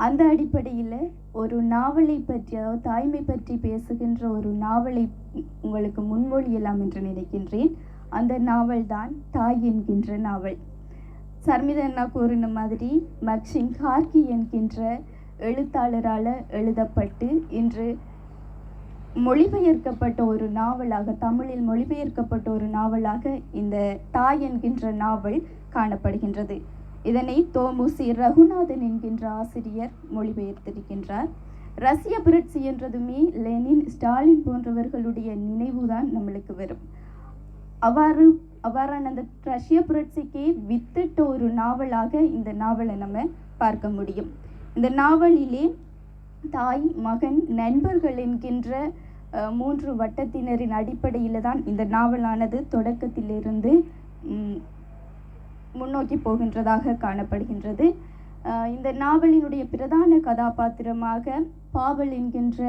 அந்த அடிப்படையில் ஒரு நாவலை பற்றி, அதாவது தாய்மை பற்றி பேசுகின்ற ஒரு நாவலை உங்களுக்கு முன்மொழியலாம் என்று நினைக்கின்றேன். அந்த நாவல் தான் தாய் என்கின்ற நாவல். சர்மிதா கூறின மாதிரி மக்சிம் கார்கி என்கின்ற எழுத்தாளரால் எழுதப்பட்டு இன்று மொழிபெயர்க்கப்பட்ட ஒரு நாவலாக, தமிழில் மொழிபெயர்க்கப்பட்ட ஒரு நாவலாக இந்த தாய் என்கின்ற நாவல் காணப்படுகின்றது. இதனை தோமுசி ரகுநாதன் என்கின்ற ஆசிரியர் மொழிபெயர்த்திருக்கின்றார். ரஷ்ய புரட்சி என்றதுமே லெனின், ஸ்டாலின் போன்றவர்களுடைய நினைவுதான் நம்மளுக்கு வரும். அவ்வாறான அந்த ரஷ்ய புரட்சிக்கு வித்திட்ட ஒரு நாவலாக இந்த நாவலை நம்ம பார்க்க முடியும். இந்த நாவலிலே தாய், மகன், நண்பர்கள் என்கின்ற 3 வட்டத்தினரின் அடிப்படையில் தான் இந்த நாவலானது தொடக்கத்திலிருந்து முன்னோக்கி போகின்றதாக காணப்படுகின்றது. இந்த நாவலினுடைய பிரதான கதாபாத்திரமாக பாவல் என்கின்ற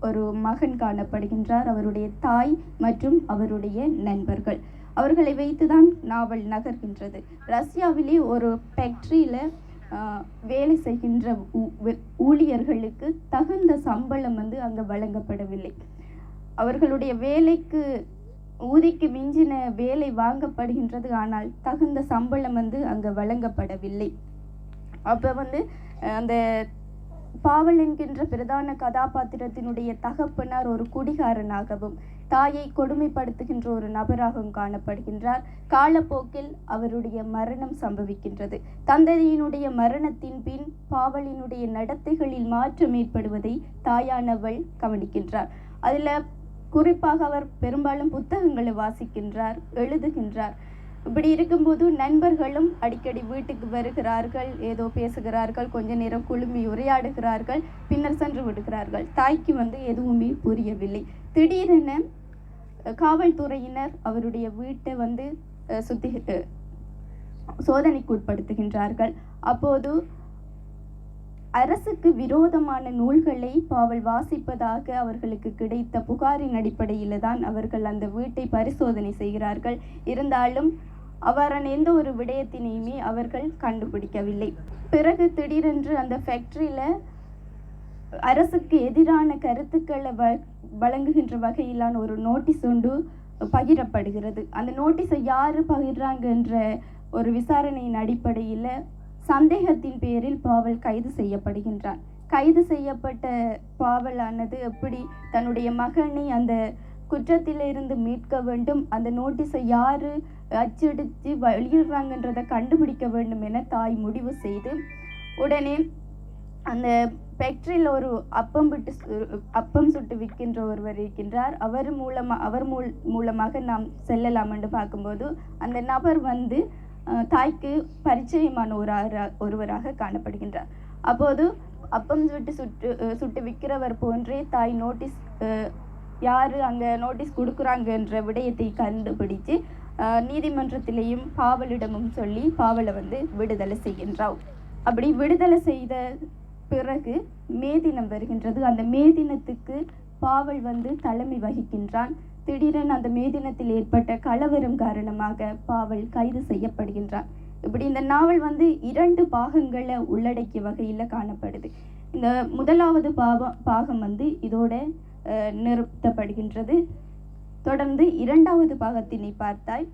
ஒரு மகன் காணப்படுகின்றார். அவருடைய தாய் மற்றும் அவருடைய நண்பர்கள், அவர்களை வைத்துதான் நாவல் நகர்கின்றது. ரஷ்யாவிலே ஒரு ஃபேக்ட்ரியில் வேலை செய்கின்ற ஊழியர்களுக்கு தகுந்த சம்பளம் அங்கே வழங்கப்படவில்லை. அவர்களுடைய வேலைக்கு ஊதிக்கு மிஞ்சின வேலை வாங்கப்படுகின்றது, ஆனால் தகுந்த சம்பளம் அங்கே வழங்கப்படவில்லை. அப்போ அந்த பாவல் என்கின்ற பிரதான கதாபாத்திரத்தினுடைய தகப்பனார் ஒரு குடிகாரனாகவும் தாயை கொடுமைப்படுத்துகின்ற ஒரு நபராகவும் காணப்படுகின்றார். காலப்போக்கில் அவருடைய மரணம் சம்பவிக்கின்றது. தந்தையினுடைய மரணத்தின் பின் பாவலினுடைய நடத்தைகளில் மாற்றம் ஏற்படுவதை தாயானவள் கவனிக்கின்றார். அதில் குறிப்பாக அவர் பெரும்பாலும் புத்தகங்களை வாசிக்கின்றார், எழுதுகின்றார். இப்படி இருக்கும்போது நண்பர்களும் அடிக்கடி வீட்டுக்கு வருகிறார்கள், ஏதோ பேசுகிறார்கள், கொஞ்ச நேரம் குழுமி உரையாடுகிறார்கள், பின்னர் சென்று விடுகிறார்கள். தாய்க்கு எதுவுமே புரியவில்லை. திடீரென காவல்துறையினர் அவருடைய வீட்டை சோதனைக்கு உட்படுத்துகின்றார்கள். அப்போது அரசுக்கு விரோதமான நூல்களை பாவல் வாசிப்பதாக அவர்களுக்கு கிடைத்த புகாரின் அடிப்படையில் தான் அவர்கள் அந்த வீட்டை பரிசோதனை செய்கிறார்கள். இருந்தாலும் அவ்வாறான எந்த ஒரு விடயத்தினையுமே அவர்கள் கண்டுபிடிக்கவில்லை. பிறகு திடீரென்று அந்த ஃபேக்டரியில் அரசுக்கு எதிரான கருத்துக்களை வழங்குகின்ற வகையிலான ஒரு நோட்டீஸ் ஒன்று பகிரப்படுகிறது. அந்த நோட்டீஸை யார் பகிர்றாங்கன்ற ஒரு விசாரணையின் அடிப்படையில் சந்தேகத்தின் பேரில் பாவல் கைது செய்யப்படுகின்றான். கைது செய்யப்பட்ட பாவலானது எப்படி தன்னுடைய மகனை அந்த குற்றத்திலிருந்து மீட்க வேண்டும், அந்த நோட்டீஸை யார் அச்சடித்து வெளியிடுறாங்கன்றதை கண்டுபிடிக்க வேண்டும் என தாய் முடிவு செய்து உடனே அந்த ஃபேக்டரியில் ஒரு அப்பம் சுட்டு விற்கின்ற ஒருவர் இருக்கின்றார். அவர் மூலமாக நாம் செல்லலாம் என்று பார்க்கும்போது அந்த நபர் தாய்க்கு பரிச்சயமான ஒருவராக காணப்படுகின்றார். அப்போது அப்பம் சுட்டு விற்கிறவர் போன்றே தாய் நோட்டீஸ் யார் அங்கே நோட்டீஸ் கொடுக்குறாங்கன்ற விடயத்தை கண்டுபிடிச்சு நீதிமன்றத்திலேயும் பாவலிடமும் சொல்லி பாவலை விடுதலை செய்கின்றார். அப்படி விடுதலை செய்த பிறகு மே தினம் வருகின்றது. அந்த மே தினத்துக்கு பாவல் தலைமை வகிக்கின்றான். திடீரென அந்த மே தினத்தில் ஏற்பட்ட கலவரம் காரணமாக பாவல் கைது செய்யப்படுகின்றான். இப்படி இந்த நாவல் 2 பாகங்களை உள்ளடக்கிய வகையில் காணப்படுது. இந்த முதலாவது பாகம் இதோட நிறுத்தப்படுகின்றது. தொடர்ந்து 2வது பாகத்தினை பார்த்தால்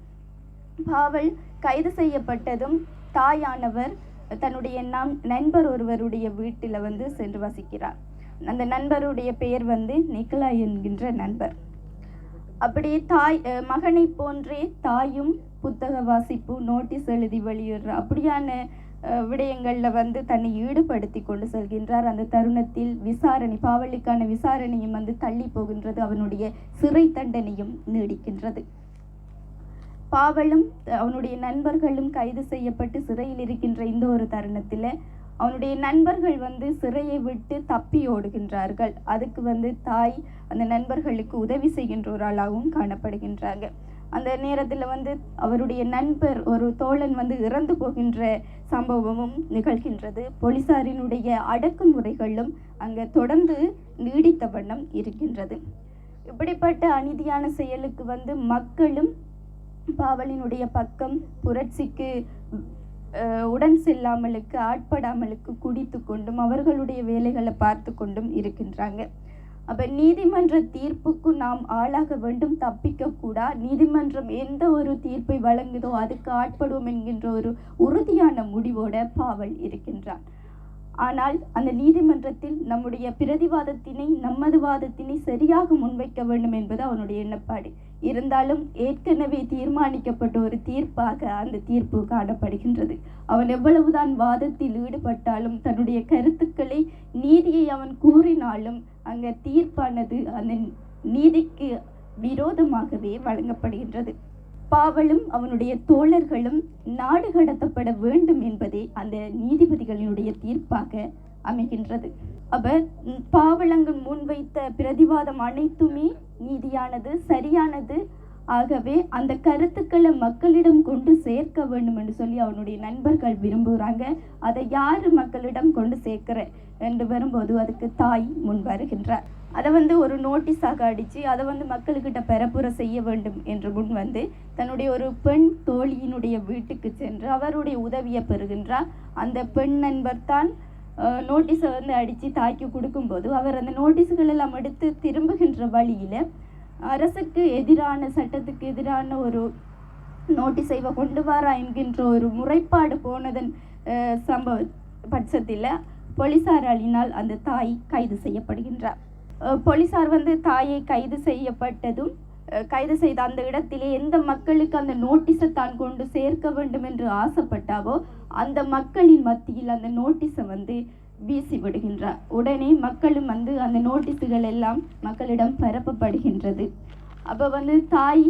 பாவல் கைது செய்யப்பட்டதும் தாயானவர் தன்னுடைய நண்பர் ஒருவருடைய வீட்டில் சென்று வசிக்கிறார். அந்த நண்பருடைய பெயர் நிக்கலா என்கின்ற நண்பர். அப்படி மகனை போன்றே தாயும் புத்தக வாசிப்பு, நோட்டீஸ் எழுதி வெளியிடுற அப்படியான விடயங்களில் தன்னை ஈடுபடுத்தி கொண்டு செல்கின்றார். அந்த தருணத்தில் பாவலுக்கான விசாரணையும் தள்ளி போகின்றது. அவனுடைய சிறை தண்டனையும் நீடிக்கின்றது. பாவலும் அவனுடைய நண்பர்களும் கைது செய்யப்பட்டு சிறையில் இருக்கின்ற இந்த ஒரு தருணத்தில் அவனுடைய நண்பர்கள் சிறையை விட்டு தப்பி ஓடுகின்றார்கள். அதுக்கு தாய் அந்த நண்பர்களுக்கு உதவி செய்கின்ற ஒரு ஆளாகவும் காணப்படுகின்றாங்க. அந்த நேரத்தில் வந்து அவருடைய நண்பர் ஒரு தோழன் வந்து இறந்து போகின்ற சம்பவமும் நிகழ்கின்றது. போலீசாரினுடைய அடக்குமுறைகளும் அங்கே தொடர்ந்து நீடித்த வண்ணம் இருக்கின்றது. இப்படிப்பட்ட அநீதியான செயலுக்கு வந்து மக்களும் பாவலினுடைய பக்கம் புரட்சிக்கு உடன் செல்லாமலுக்கு ஆட்படாமலுக்கு குடித்து கொண்டும் அவர்களுடைய வேலைகளை பார்த்து கொண்டும் இருக்கின்றாங்க. அப்போ நீதிமன்ற தீர்ப்புக்கு நாம் ஆளாக வேண்டும், தப்பிக்கக்கூடா. நீதிமன்றம் எந்த ஒரு தீர்ப்பை வழங்குதோ அதுக்கு ஆட்படுவோம் என்கின்ற ஒரு உறுதியான முடிவோட பாவல் இருக்கின்றான். ஆனால் அந்த நீதிமன்றத்தில் நம்முடைய பிரதிவாதத்தினை நமது வாதத்தினை சரியாக முன்வைக்க வேண்டும் என்பது அவனுடைய எண்ணப்பாடு. இருந்தாலும் ஏற்கனவே தீர்மானிக்கப்பட்ட ஒரு தீர்ப்பாக அந்த தீர்ப்பு காணப்படுகின்றது. அவன் எவ்வளவுதான் வாதத்தில் ஈடுபட்டாலும் தன்னுடைய கருத்துக்களை நீதியை அவன் கூறினாலும் அங்கே தீர்ப்பானது அந்த நீதிக்கு விரோதமாகவே வழங்கப்படுகின்றது. பாவலும் அவனுடைய தோழர்களும் நாடு கடத்தப்பட வேண்டும் என்பதே அந்த நீதிபதிகளினுடைய தீர்ப்பாக அமைகின்றது. அப்ப பாவலங்கள் முன்வைத்த பிரதிவாதம் அனைத்துமே நீதியானது, சரியானது. ஆகவே அந்த கருத்துக்களை மக்களிடம் கொண்டு சேர்க்க வேண்டும் என்று சொல்லி அவனுடைய நண்பர்கள் விரும்புகிறாங்க. அதை யார் மக்களிடம் கொண்டு சேர்க்கிற என்று வரும்போது அதுக்கு தாய் முன் வருகின்றார். அதை வந்து ஒரு நோட்டீஸாக அடித்து அதை வந்து மக்கள்கிட்ட பெறப்புற செய்ய வேண்டும் என்று முன் வந்து தன்னுடைய ஒரு பெண் தோழியினுடைய வீட்டுக்கு சென்று அவருடைய உதவியை பெறுகின்றார். அந்த பெண் நண்பர் தான் நோட்டீஸை வந்து அடித்து தாக்கி கொடுக்கும்போது அவர் அந்த நோட்டீஸுகள் எல்லாம் எடுத்து திரும்புகின்ற வழியில் அரசுக்கு எதிரான, சட்டத்துக்கு எதிரான ஒரு நோட்டீஸை கொண்டு வரா என்கின்ற ஒரு முறைப்பாடு போனதன் பட்சத்தில் போலீசாராலினால் அந்த தாய் கைது செய்யப்படுகின்றார். போலீசார் வந்து தாயை கைது செய்த அந்த இடத்திலே எந்த மக்களுக்கு அந்த நோட்டீஸை தான் கொண்டு சேர்க்க வேண்டும் என்று ஆசைப்பட்டாவோ அந்த மக்களின் மத்தியில் அந்த நோட்டீஸை வந்து வீசி விடுகின்றார். உடனே மக்களும் வந்து அந்த நோட்டீஸுகள் எல்லாம் மக்களிடம் பரப்பப்படுகின்றது. அப்போ வந்து தாய்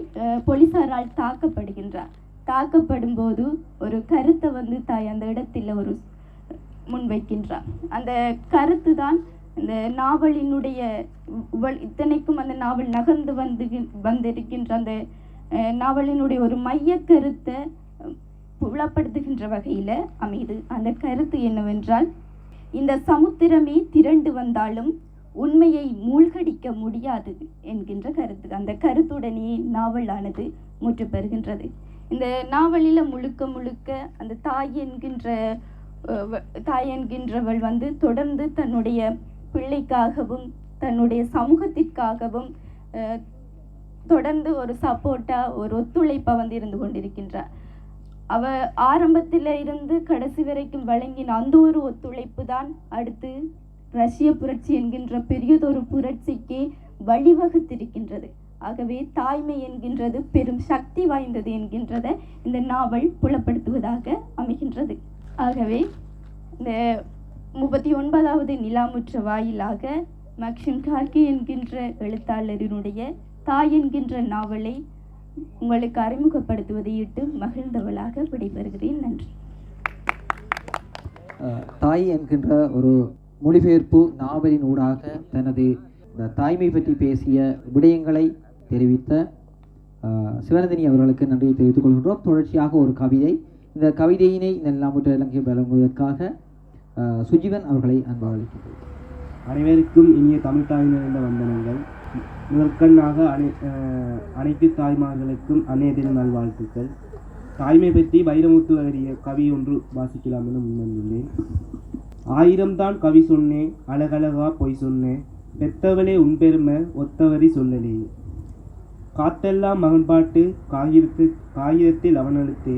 போலீசாரால் தாக்கப்படுகின்றார். தாக்கப்படும் போது ஒரு கருத்தை வந்து தாய் அந்த இடத்தில் ஒரு முன்வைக்கின்றார். அந்த கருத்து தான் இந்த நாவலினுடைய இத்தனைக்கும் அந்த நாவல் நகர்ந்து வந்திருக்கின்ற அந்த நாவலினுடைய ஒரு மைய கருத்தை புலப்படுத்துகின்ற வகையில் அமைது. அந்த கருத்து என்னவென்றால், இந்த சமுத்திரமே திரண்டு வந்தாலும் உண்மையை மூழ்கடிக்க முடியாது என்கின்ற கருத்து. அந்த கருத்துடனே நாவலானது முற்று பெறுகின்றது. இந்த நாவலில் முழுக்க அந்த தாய் என்கின்றவள் வந்து தொடர்ந்து தன்னுடைய பிள்ளைக்காகவும் தன்னுடைய சமூகத்திற்காகவும் தொடர்ந்து ஒரு சப்போர்ட்டாக ஒரு ஒத்துழைப்பை வந்து இருந்து கொண்டிருக்கின்றார். அவ ஆரம்பத்தில் இருந்து கடைசி வரைக்கும் வழங்கின அந்த ஒரு ஒத்துழைப்பு தான் அடுத்து ரஷ்ய புரட்சி என்கின்ற பெரியதொரு புரட்சிக்கு வழிவகுத்திருக்கின்றது. ஆகவே தாய்மை என்கின்றது பெரும் சக்தி வாய்ந்தது என்கின்றதை இந்த நாவல் புலப்படுத்துவதாக அமைகின்றது. ஆகவே இந்த 39வது நிலாமுற்ற வாயிலாக மக்சிம் கார்கி என்கின்ற எழுத்தாளரினுடைய தாய் என்கின்ற நாவலை உங்களுக்கு அறிமுகப்படுத்துவதையிட்டு மகிழ்ந்தவளாக விடைபெறுகிறேன். நன்றி. தாய் என்கின்ற ஒரு மொழிபெயர்ப்பு நாவலின் ஊடாக தனது தாய்மை பற்றி பேசிய விடயங்களை தெரிவித்த சிவநந்தினி அவர்களுக்கு நன்றியை தெரிவித்துக் கொள்கின்றோம். தொடர்ச்சியாக ஒரு கவிதை, இந்த கவிதையினை இந்த நிலாமுற்ற இலங்கை வழங்குவதற்காக சுஜீவன் அவர்களை அன்பாக அழைக்கின்றோம். அனைவருக்கும் இனிய தமிழ் தாய்மையிலிருந்த வந்தனங்கள். முதற்கண்ணாக அனைத்து தாய்மார்களுக்கும் அன்னைய தின நல்வாழ்த்துக்கள். தாய்மை பற்றி வைரமுத்து எழுதிய கவி ஒன்று வாசிக்கலாம் என முன்வந்துள்ளேன். 1000 தான் கவி சொன்னேன், அழகழகா பொய் சொன்னேன், பெத்தவளே உன் பெருமை ஒத்தவரி சொல்லலே. காத்தெல்லாம் மகன் பாட்டு காகிதத்தில் அவனெழுத்து,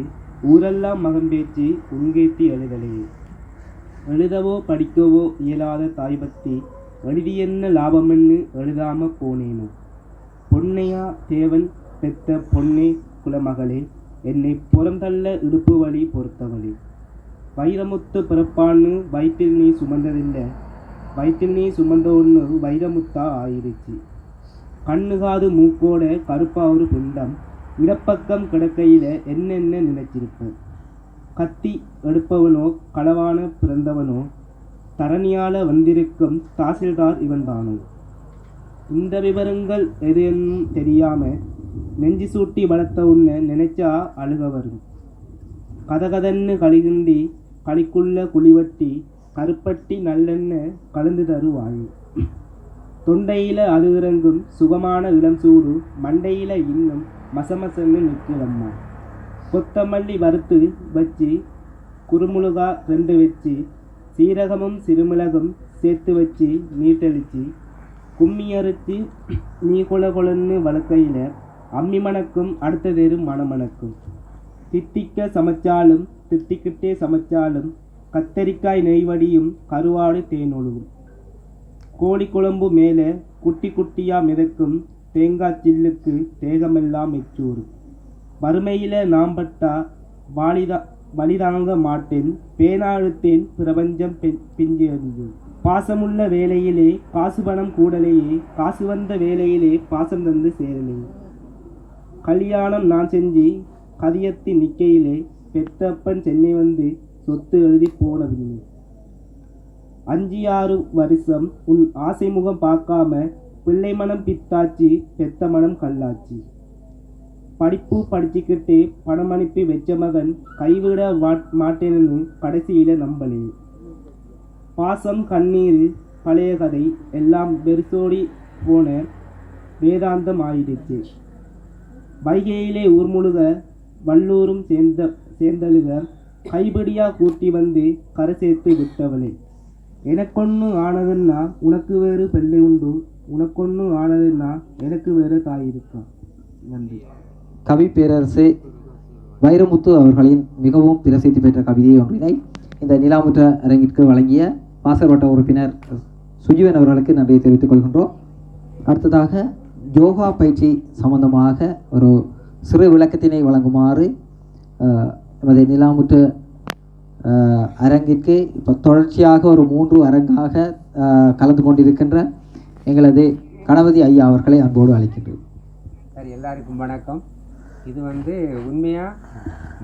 ஊரெல்லாம் மகன் பேச்சு உங்கேத்தி எழுதலே. எழுதவோ படிக்கவோ இயலாத தாய் பற்றி எழுதி என்ன லாபமென்னு எழுதாம போனேனோ. பொன்னையா தேவன் பெத்த பொன்னே குலமகளே, என்னை புறந்தள்ள இடுப்பு வழி பொறுத்தவளே. வைரமுத்து பிறப்பான்னு வயிற்றில் நீ சுமந்ததில்லை, வயிற்றில் நீ சுமந்த ஒன்று வைரமுத்தா ஆயிடுச்சு. கண்ணுகாது மூக்கோட கருப்பா ஒரு பிண்டம், இடப்பக்கம் கிடக்கையில் என்னென்ன நினைச்சிருப்ப. கத்தி எடுப்பவனோ களவான பிறந்தவனோ, தரணியால வந்திருக்கும் தாசில்தார் இவன்தானோ. இந்த விவரங்கள் எதுன்னு தெரியாம நெஞ்சு சூட்டி வளர்த்த உன்னை நினைச்சா அழுக வரும். கதகதன்னு களிகிண்டி களிக்குள்ள குழிவட்டி கருப்பட்டி நல்லெண்ணெய் கலந்து தருவாய். தொண்டையில் அது இறங்கும் சுகமான இளம் சூடு மண்டையில் இன்னும் மசமசன்னு நிற்கிறம்மா. கொத்தமல்லி வறுத்து வச்சு குறுமுழுகா 2 வச்சு சீரகமும் சிறுமிளகும் சேர்த்து வச்சு நீட்டழிச்சு கும்மி அரைச்சி நீ கொலன்னு வளர்க்கையில் அம்மி மணக்கும் அடுத்த வேறு மணமணக்கும். தித்திக்க சமைச்சாலும் திட்டிக்கிட்டே சமைச்சாலும் கத்தரிக்காய் நெய்வடியும் கருவாடு தேனொழுகும். கோழி குழம்பு மேலே குட்டி குட்டியாக மிதக்கும் தேங்காய் சில்லுக்கு தேகமெல்லாம் எச்சூறும். வறுமையில் நாம் பட்டா வலிதாங்க மாட்டேன் பேனா அழுத்தேன் பிரபஞ்சம் பிஞ்சு அறிஞ்சு. பாசமுள்ள வேலையிலே காசு பணம் கூடலையே காசு வந்த வேலையிலே பாசம் தந்து சேரலையே. கல்யாணம் நான் செஞ்சு கதியத்தி நிற்கையிலே பெத்தப்பன் சென்னை வந்து சொத்து எழுதி போனவில்லை. 5-6 வருஷம் உன் ஆசை முகம் பார்க்காம பிள்ளை மனம் பித்தாச்சு பெத்த மனம் கல்லாச்சு. படிப்பு படிச்சுக்கிட்டே பணம் அனுப்பி வச்ச மகன் கைவிட மாட்டேன்னு கடைசியில் நம்பலே. பாசம் கண்ணீர் பழைய கதை எல்லாம் பெருசோடி போன வேதாந்தம் ஆயிடுச்சு. வைகையிலே ஊர் முழுக வல்லூரும் சேர்ந்தழுக கைபடியா கூட்டி வந்து கரை சேர்த்து விட்டவளே. எனக்கொன்று ஆனதுன்னா உனக்கு வேறு பிள்ளை உண்டு உனக்கொன்று ஆனதுன்னா எனக்கு வேறு தாய் இருக்கா. நன்றி. கவி பேரரசு வைரமுத்து அவர்களின் மிகவும் பிரசித்தி பெற்ற கவிதை ஒன்றினை இந்த நிலாமுற்ற அரங்கிற்கு வழங்கிய வாசகர்வட்ட உறுப்பினர் சுஜீவன் அவர்களுக்கு நன்றியை தெரிவித்துக் கொள்கின்றோம். அடுத்ததாக யோகா பயிற்சி சம்பந்தமாக ஒரு சிறு விளக்கத்தினை வழங்குமாறு நமது நிலாமுற்று அரங்கிற்கு இப்போ தொடர்ச்சியாக ஒரு 3 அரங்காக கலந்து கொண்டிருக்கின்ற எங்களது கணபதி ஐயா அவர்களை அன்போடு அழைக்கின்றோம். சரி, எல்லாருக்கும் வணக்கம். இது உண்மையாக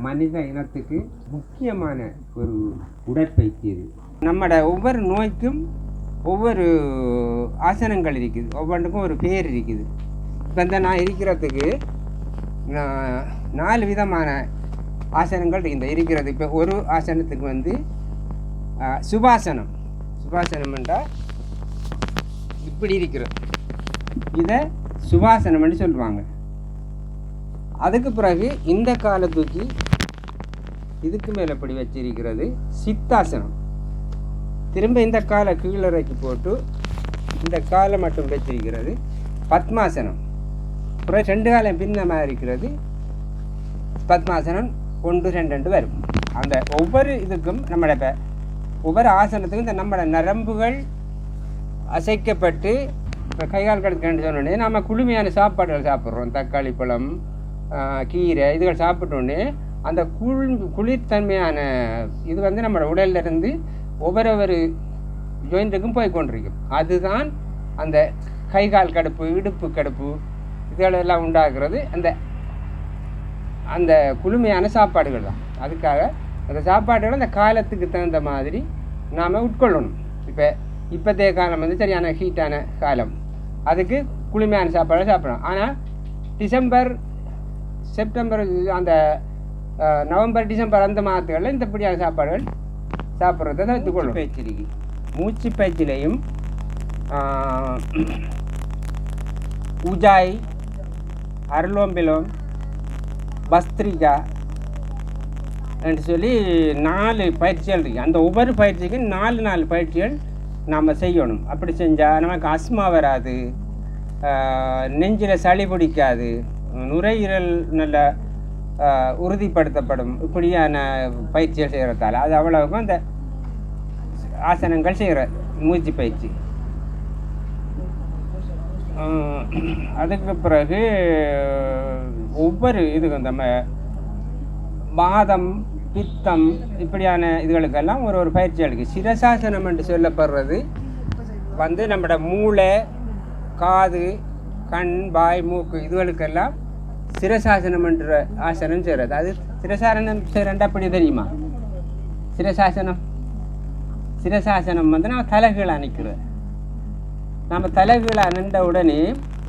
மனித இனத்துக்கு முக்கியமான ஒரு உடற்பயிற்சி. இது நம்மட ஒவ்வொரு நோய்க்கும் ஒவ்வொரு ஆசனங்கள் இருக்குது, ஒவ்வொன்றுக்கும் ஒரு பேர் இருக்குது. இப்போ நான் இருக்கிறதுக்கு 4 விதமான ஆசனங்கள் இருக்கிறது. இப்போ ஒரு ஆசனத்துக்கு சுபாசனம். சுபாசனம் என்றால் இப்படி இருக்கிறது, இதை சுபாசனம்னு சொல்லுவாங்க. அதுக்கு பிறகு இந்த காலை தூக்கி இதுக்கு மேலே இப்படி வச்சிருக்கிறது சித்தாசனம். திரும்ப இந்த காலை கீழறைக்கு போட்டு இந்த காலை மட்டும் வச்சிருக்கிறது பத்மாசனம். அப்புறம் 2 காலம் பின்னமாக இருக்கிறது பத்மாசனம். 1, 2 வரும். அந்த ஒவ்வொரு இதுக்கும் நம்மளோட இப்போ ஒவ்வொரு ஆசனத்துக்கும் இந்த நம்மளோட நரம்புகள் அசைக்கப்பட்டு இப்போ கைகால் கடுத்துக்கன்னு சொன்னோடனே நம்ம குளுமையான சாப்பாடுகள் சாப்பிட்றோம். தக்காளி பழம், கீரை இதுகள் சாப்பிட்டோன்னே அந்த குளிர்த்தன்மையான இது நம்மளோட உடல்லிருந்து ஒவ்வொரு ஜாயிண்ட்டுக்கும் போய் கொண்டிருக்கும். அதுதான் அந்த கைகால் கடுப்பு, இடுப்பு கடுப்பு இதுகளெல்லாம் உண்டாகிறது அந்த அந்த குளுமையான சாப்பாடுகள் தான். அதுக்காக அந்த சாப்பாடுகள் அந்த காலத்துக்கு தகுந்த மாதிரி நாம் உட்கொள்ளணும். இப்போத்தைய காலம் சரியான ஹீட்டான காலம், அதுக்கு குளுமையான சாப்பாடு சாப்பிடணும். ஆனால் டிசம்பர், செப்டம்பர், அந்த நவம்பர், டிசம்பர் அந்த மாதத்துகளில் இந்தப்படியான சாப்பாடுகள் சாப்பிட்றத தவிர்த்துக்கொள்ளும். பயிற்சி மூச்சு பயிற்சியிலையும் உஜாய், அருளோம்பிலோம், பஸ்திரிகா என்று சொல்லி 4 பயிற்சிகள் இருக்குது. அந்த ஒவ்வொரு பயிற்சிக்கும் 4 பயிற்சிகள் நாம் செய்யணும். அப்படி செஞ்சால் நமக்கு அஸ்மா வராது, நெஞ்சில் சளி பிடிக்காது, நுரையீரல் நல்ல உறுதிப்படுத்தப்படும். இப்படியான பயிற்சிகள் செய்கிறதால அது அவ்வளவுக்கும் அந்த ஆசனங்கள் செய்கிற மூச்சு பயிற்சி. அதுக்கு பிறகு ஒவ்வொரு இதுக்கும் நம்ம வாதம், பித்தம் இப்படியான இதுகளுக்கெல்லாம் ஒரு பயிற்சி இருக்குது. சிரசாசனம் என்று சொல்லப்படுறது நம்மளோட மூளை, காது, கண், வாய், மூக்கு இதுகளுக்கெல்லாம் சிரசாசனம் என்ற ஆசனம் செய்கிறது. அது சிரசாசனம் செய்கிறண்டா அப்படி தெரியுமா? சிரசாசனம் நம்ம தலைகீழாக நிற்கிறது. நம்ம தலைகீழாக நின்ற உடனே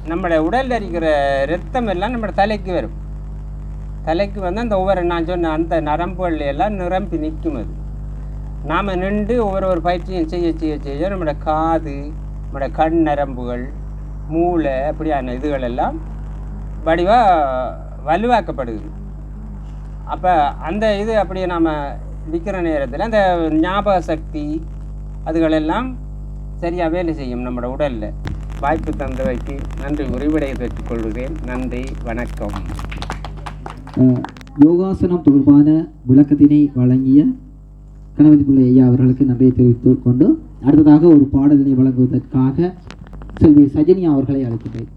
நம்மளோட உடலில் இருக்கிற ரத்தம் எல்லாம் நம்மளோட தலைக்கு வரும். தலைக்கு வந்து அந்த ஒவ்வொரு நான் சொன்ன அந்த நரம்புகள் எல்லாம் நிரம்பி நிற்கும். அது நாம் நின்று ஒவ்வொரு பயிற்சியும் செய்ய செய்ய செய்ய நம்மளோட காது, நம்மளோட கண் நரம்புகள், மூளை அப்படியான இதுகள் எல்லாம் வலுவாக்கப்படுது. அப்போ அந்த இது அப்படியே நாம் நிற்கிற நேரத்தில் அந்த ஞாபக சக்தி அதுகளெல்லாம் சரியாக வேலை செய்யும் நம்மளோட உடலில். வாய்ப்பு தந்தவைக்கு நன்றி, உரைவிடையை பெற்றுக்கொள்கிறேன். நன்றி, வணக்கம். யோகாசனம் தொடர்பான விளக்கத்தினை வழங்கிய கணபதி பிள்ளை ஐயா அவர்களுக்கு நன்றியை தெரிவித்துக் கொண்டு அடுத்ததாக ஒரு பாடலினை வழங்குவதற்காக செல்வி சஜினியா அவர்களை அழைக்கிறேன்.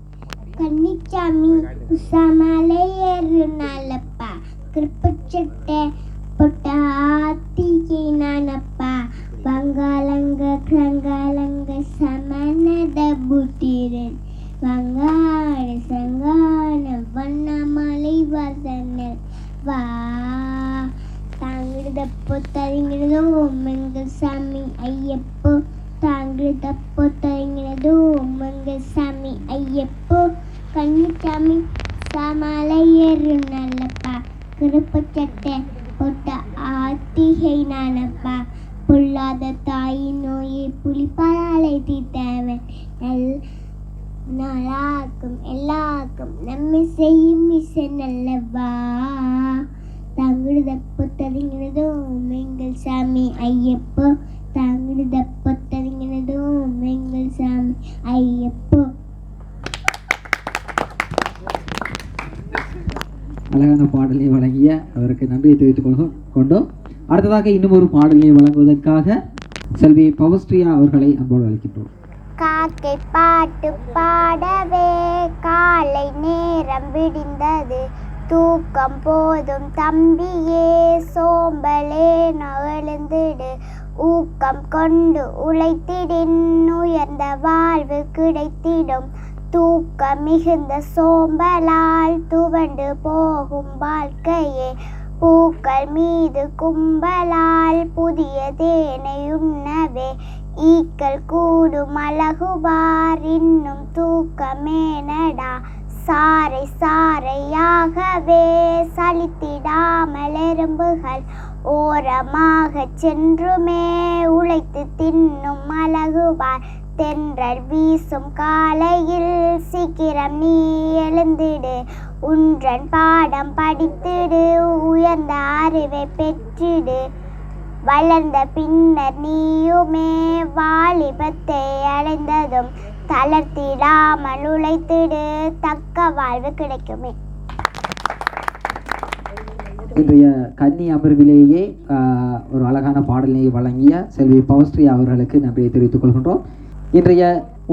கன்னிச்சாமி உசாமலை ஏறுனாலப்பா கிருப்பச்சட்டை பொட்டாத்திகை நானப்பா வங்காளங்க கிரங்காளங்க சமனத புத்திரன் வங்காள சங்கான வண்ணமலை வசனல் வா தாங்கிடுதப்போ தருங்கிறதோ மங்கள் சாமி ஐயப்போ தாங்கிடுதப்போ தருங்கிறதோ மங்கள் சாமி ஐயப்போ கன்னிச்சாமி சாமலை ஏறு நல்லப்பா கிருப்பச்சட்டை பொட்ட ஆத்திகை நானப்பா பொல்லாத தாயின் நோயை புலிப்பாலை தீர்த்தவன் நாளாக்கும் எல்லாருக்கும் நம்மை செய்யும் மிசை நல்லவா தாங்கிடுதப்போ தருங்கிறதோ எங்கள் சாமி ஐயப்போ தாங்கிடுதப்போ தருங்கிறதோ எங்கள் சாமி ஐயப்போ. அழகான பாடலை வழங்கிய அவருக்கு நன்றியை தெரிவித்துக் கொண்டோம். அடுத்ததாக இன்னும் ஒரு பாடலை வழங்குவதற்காக செல்வி பவஸ்ரீயா அவர்களை அன்போடு அழைக்கின்றோம். காக்கை பாட்டு பாடவே காலை நேரம் விடிந்தது தூக்கம் போதும் தம்பியே சோம்பலே நகழ்ந்திடு ஊக்கம் கொண்டு உழைத்திடின் உயர்ந்த வாழ்வு கிடைத்திடும் தூக்க மிகுந்த சோம்பலால் துவண்டு போகும் வாழ்க்கையே பூக்கள் மீது கும்பலால் புதிய தேனை உண்ணவே ஈக்கள் கூடும் அழகுவார் இன்னும் தூக்கமேனடா சாறை சாறையாகவே சலித்திடாமல் எறும்புகள் ஓரமாக சென்றுமே உழைத்து தின்னும் அழகுவார் தென்றல் வீசும் காலையில் சீக்கிரம் நீ எழுந்திடு உன்றன் பாடம் படித்திடு உயர்ந்த அறிவை பெற்றிடு வளர்ந்த பின்னர் நீயுமே வாலிபத்தை அடைந்ததும் தளர்த்திடாமல் உழைத்திடு தக்க வாழ்வு கிடைக்குமே. இன்றைய கன்னி அமர்விலேயே ஒரு அழகான பாடலை வழங்கிய செல்வி பவஸ்ரீ அவர்களுக்கு நன்றியை தெரிவித்துக் கொள்கின்றோம். இன்றைய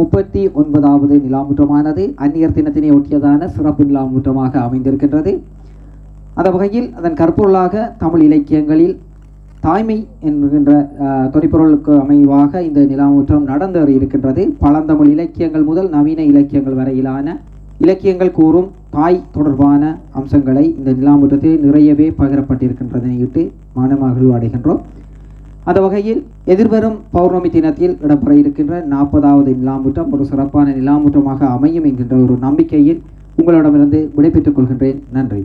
39வது நிலாமுற்றமானது அந்நியர் தினத்தினை ஒட்டியதான சிறப்பு நிலாமுற்றமாக அமைந்திருக்கின்றது. அந்த வகையில் அதன் கற்பொருளாக தமிழ் இலக்கியங்களில் தாய்மை என்கின்ற தொனிப்பொருளுக்கு அமைவாக இந்த நிலாமுற்றம் நடந்தேறி இருக்கின்றது. பழந்தமிழ் இலக்கியங்கள் முதல் நவீன இலக்கியங்கள் வரையிலான இலக்கியங்கள் கூறும் தாய் தொடர்பான அம்சங்களை இந்த நிலாமுற்றத்தில் நிறையவே பகிரப்பட்டிருக்கின்றதனையிட்டு மனமகிழ்வு அடைகின்றோம். அந்த வகையில் எதிர்வரும் பௌர்ணமி தினத்தில் இடம்பெற இருக்கின்ற 40வது நிலாமுற்றம் ஒரு சிறப்பான நிலாமுற்றமாக அமையும் என்கின்ற ஒரு நம்பிக்கையில் உங்களிடமிருந்து விடைபெற்றுக் கொள்கின்றேன். நன்றி.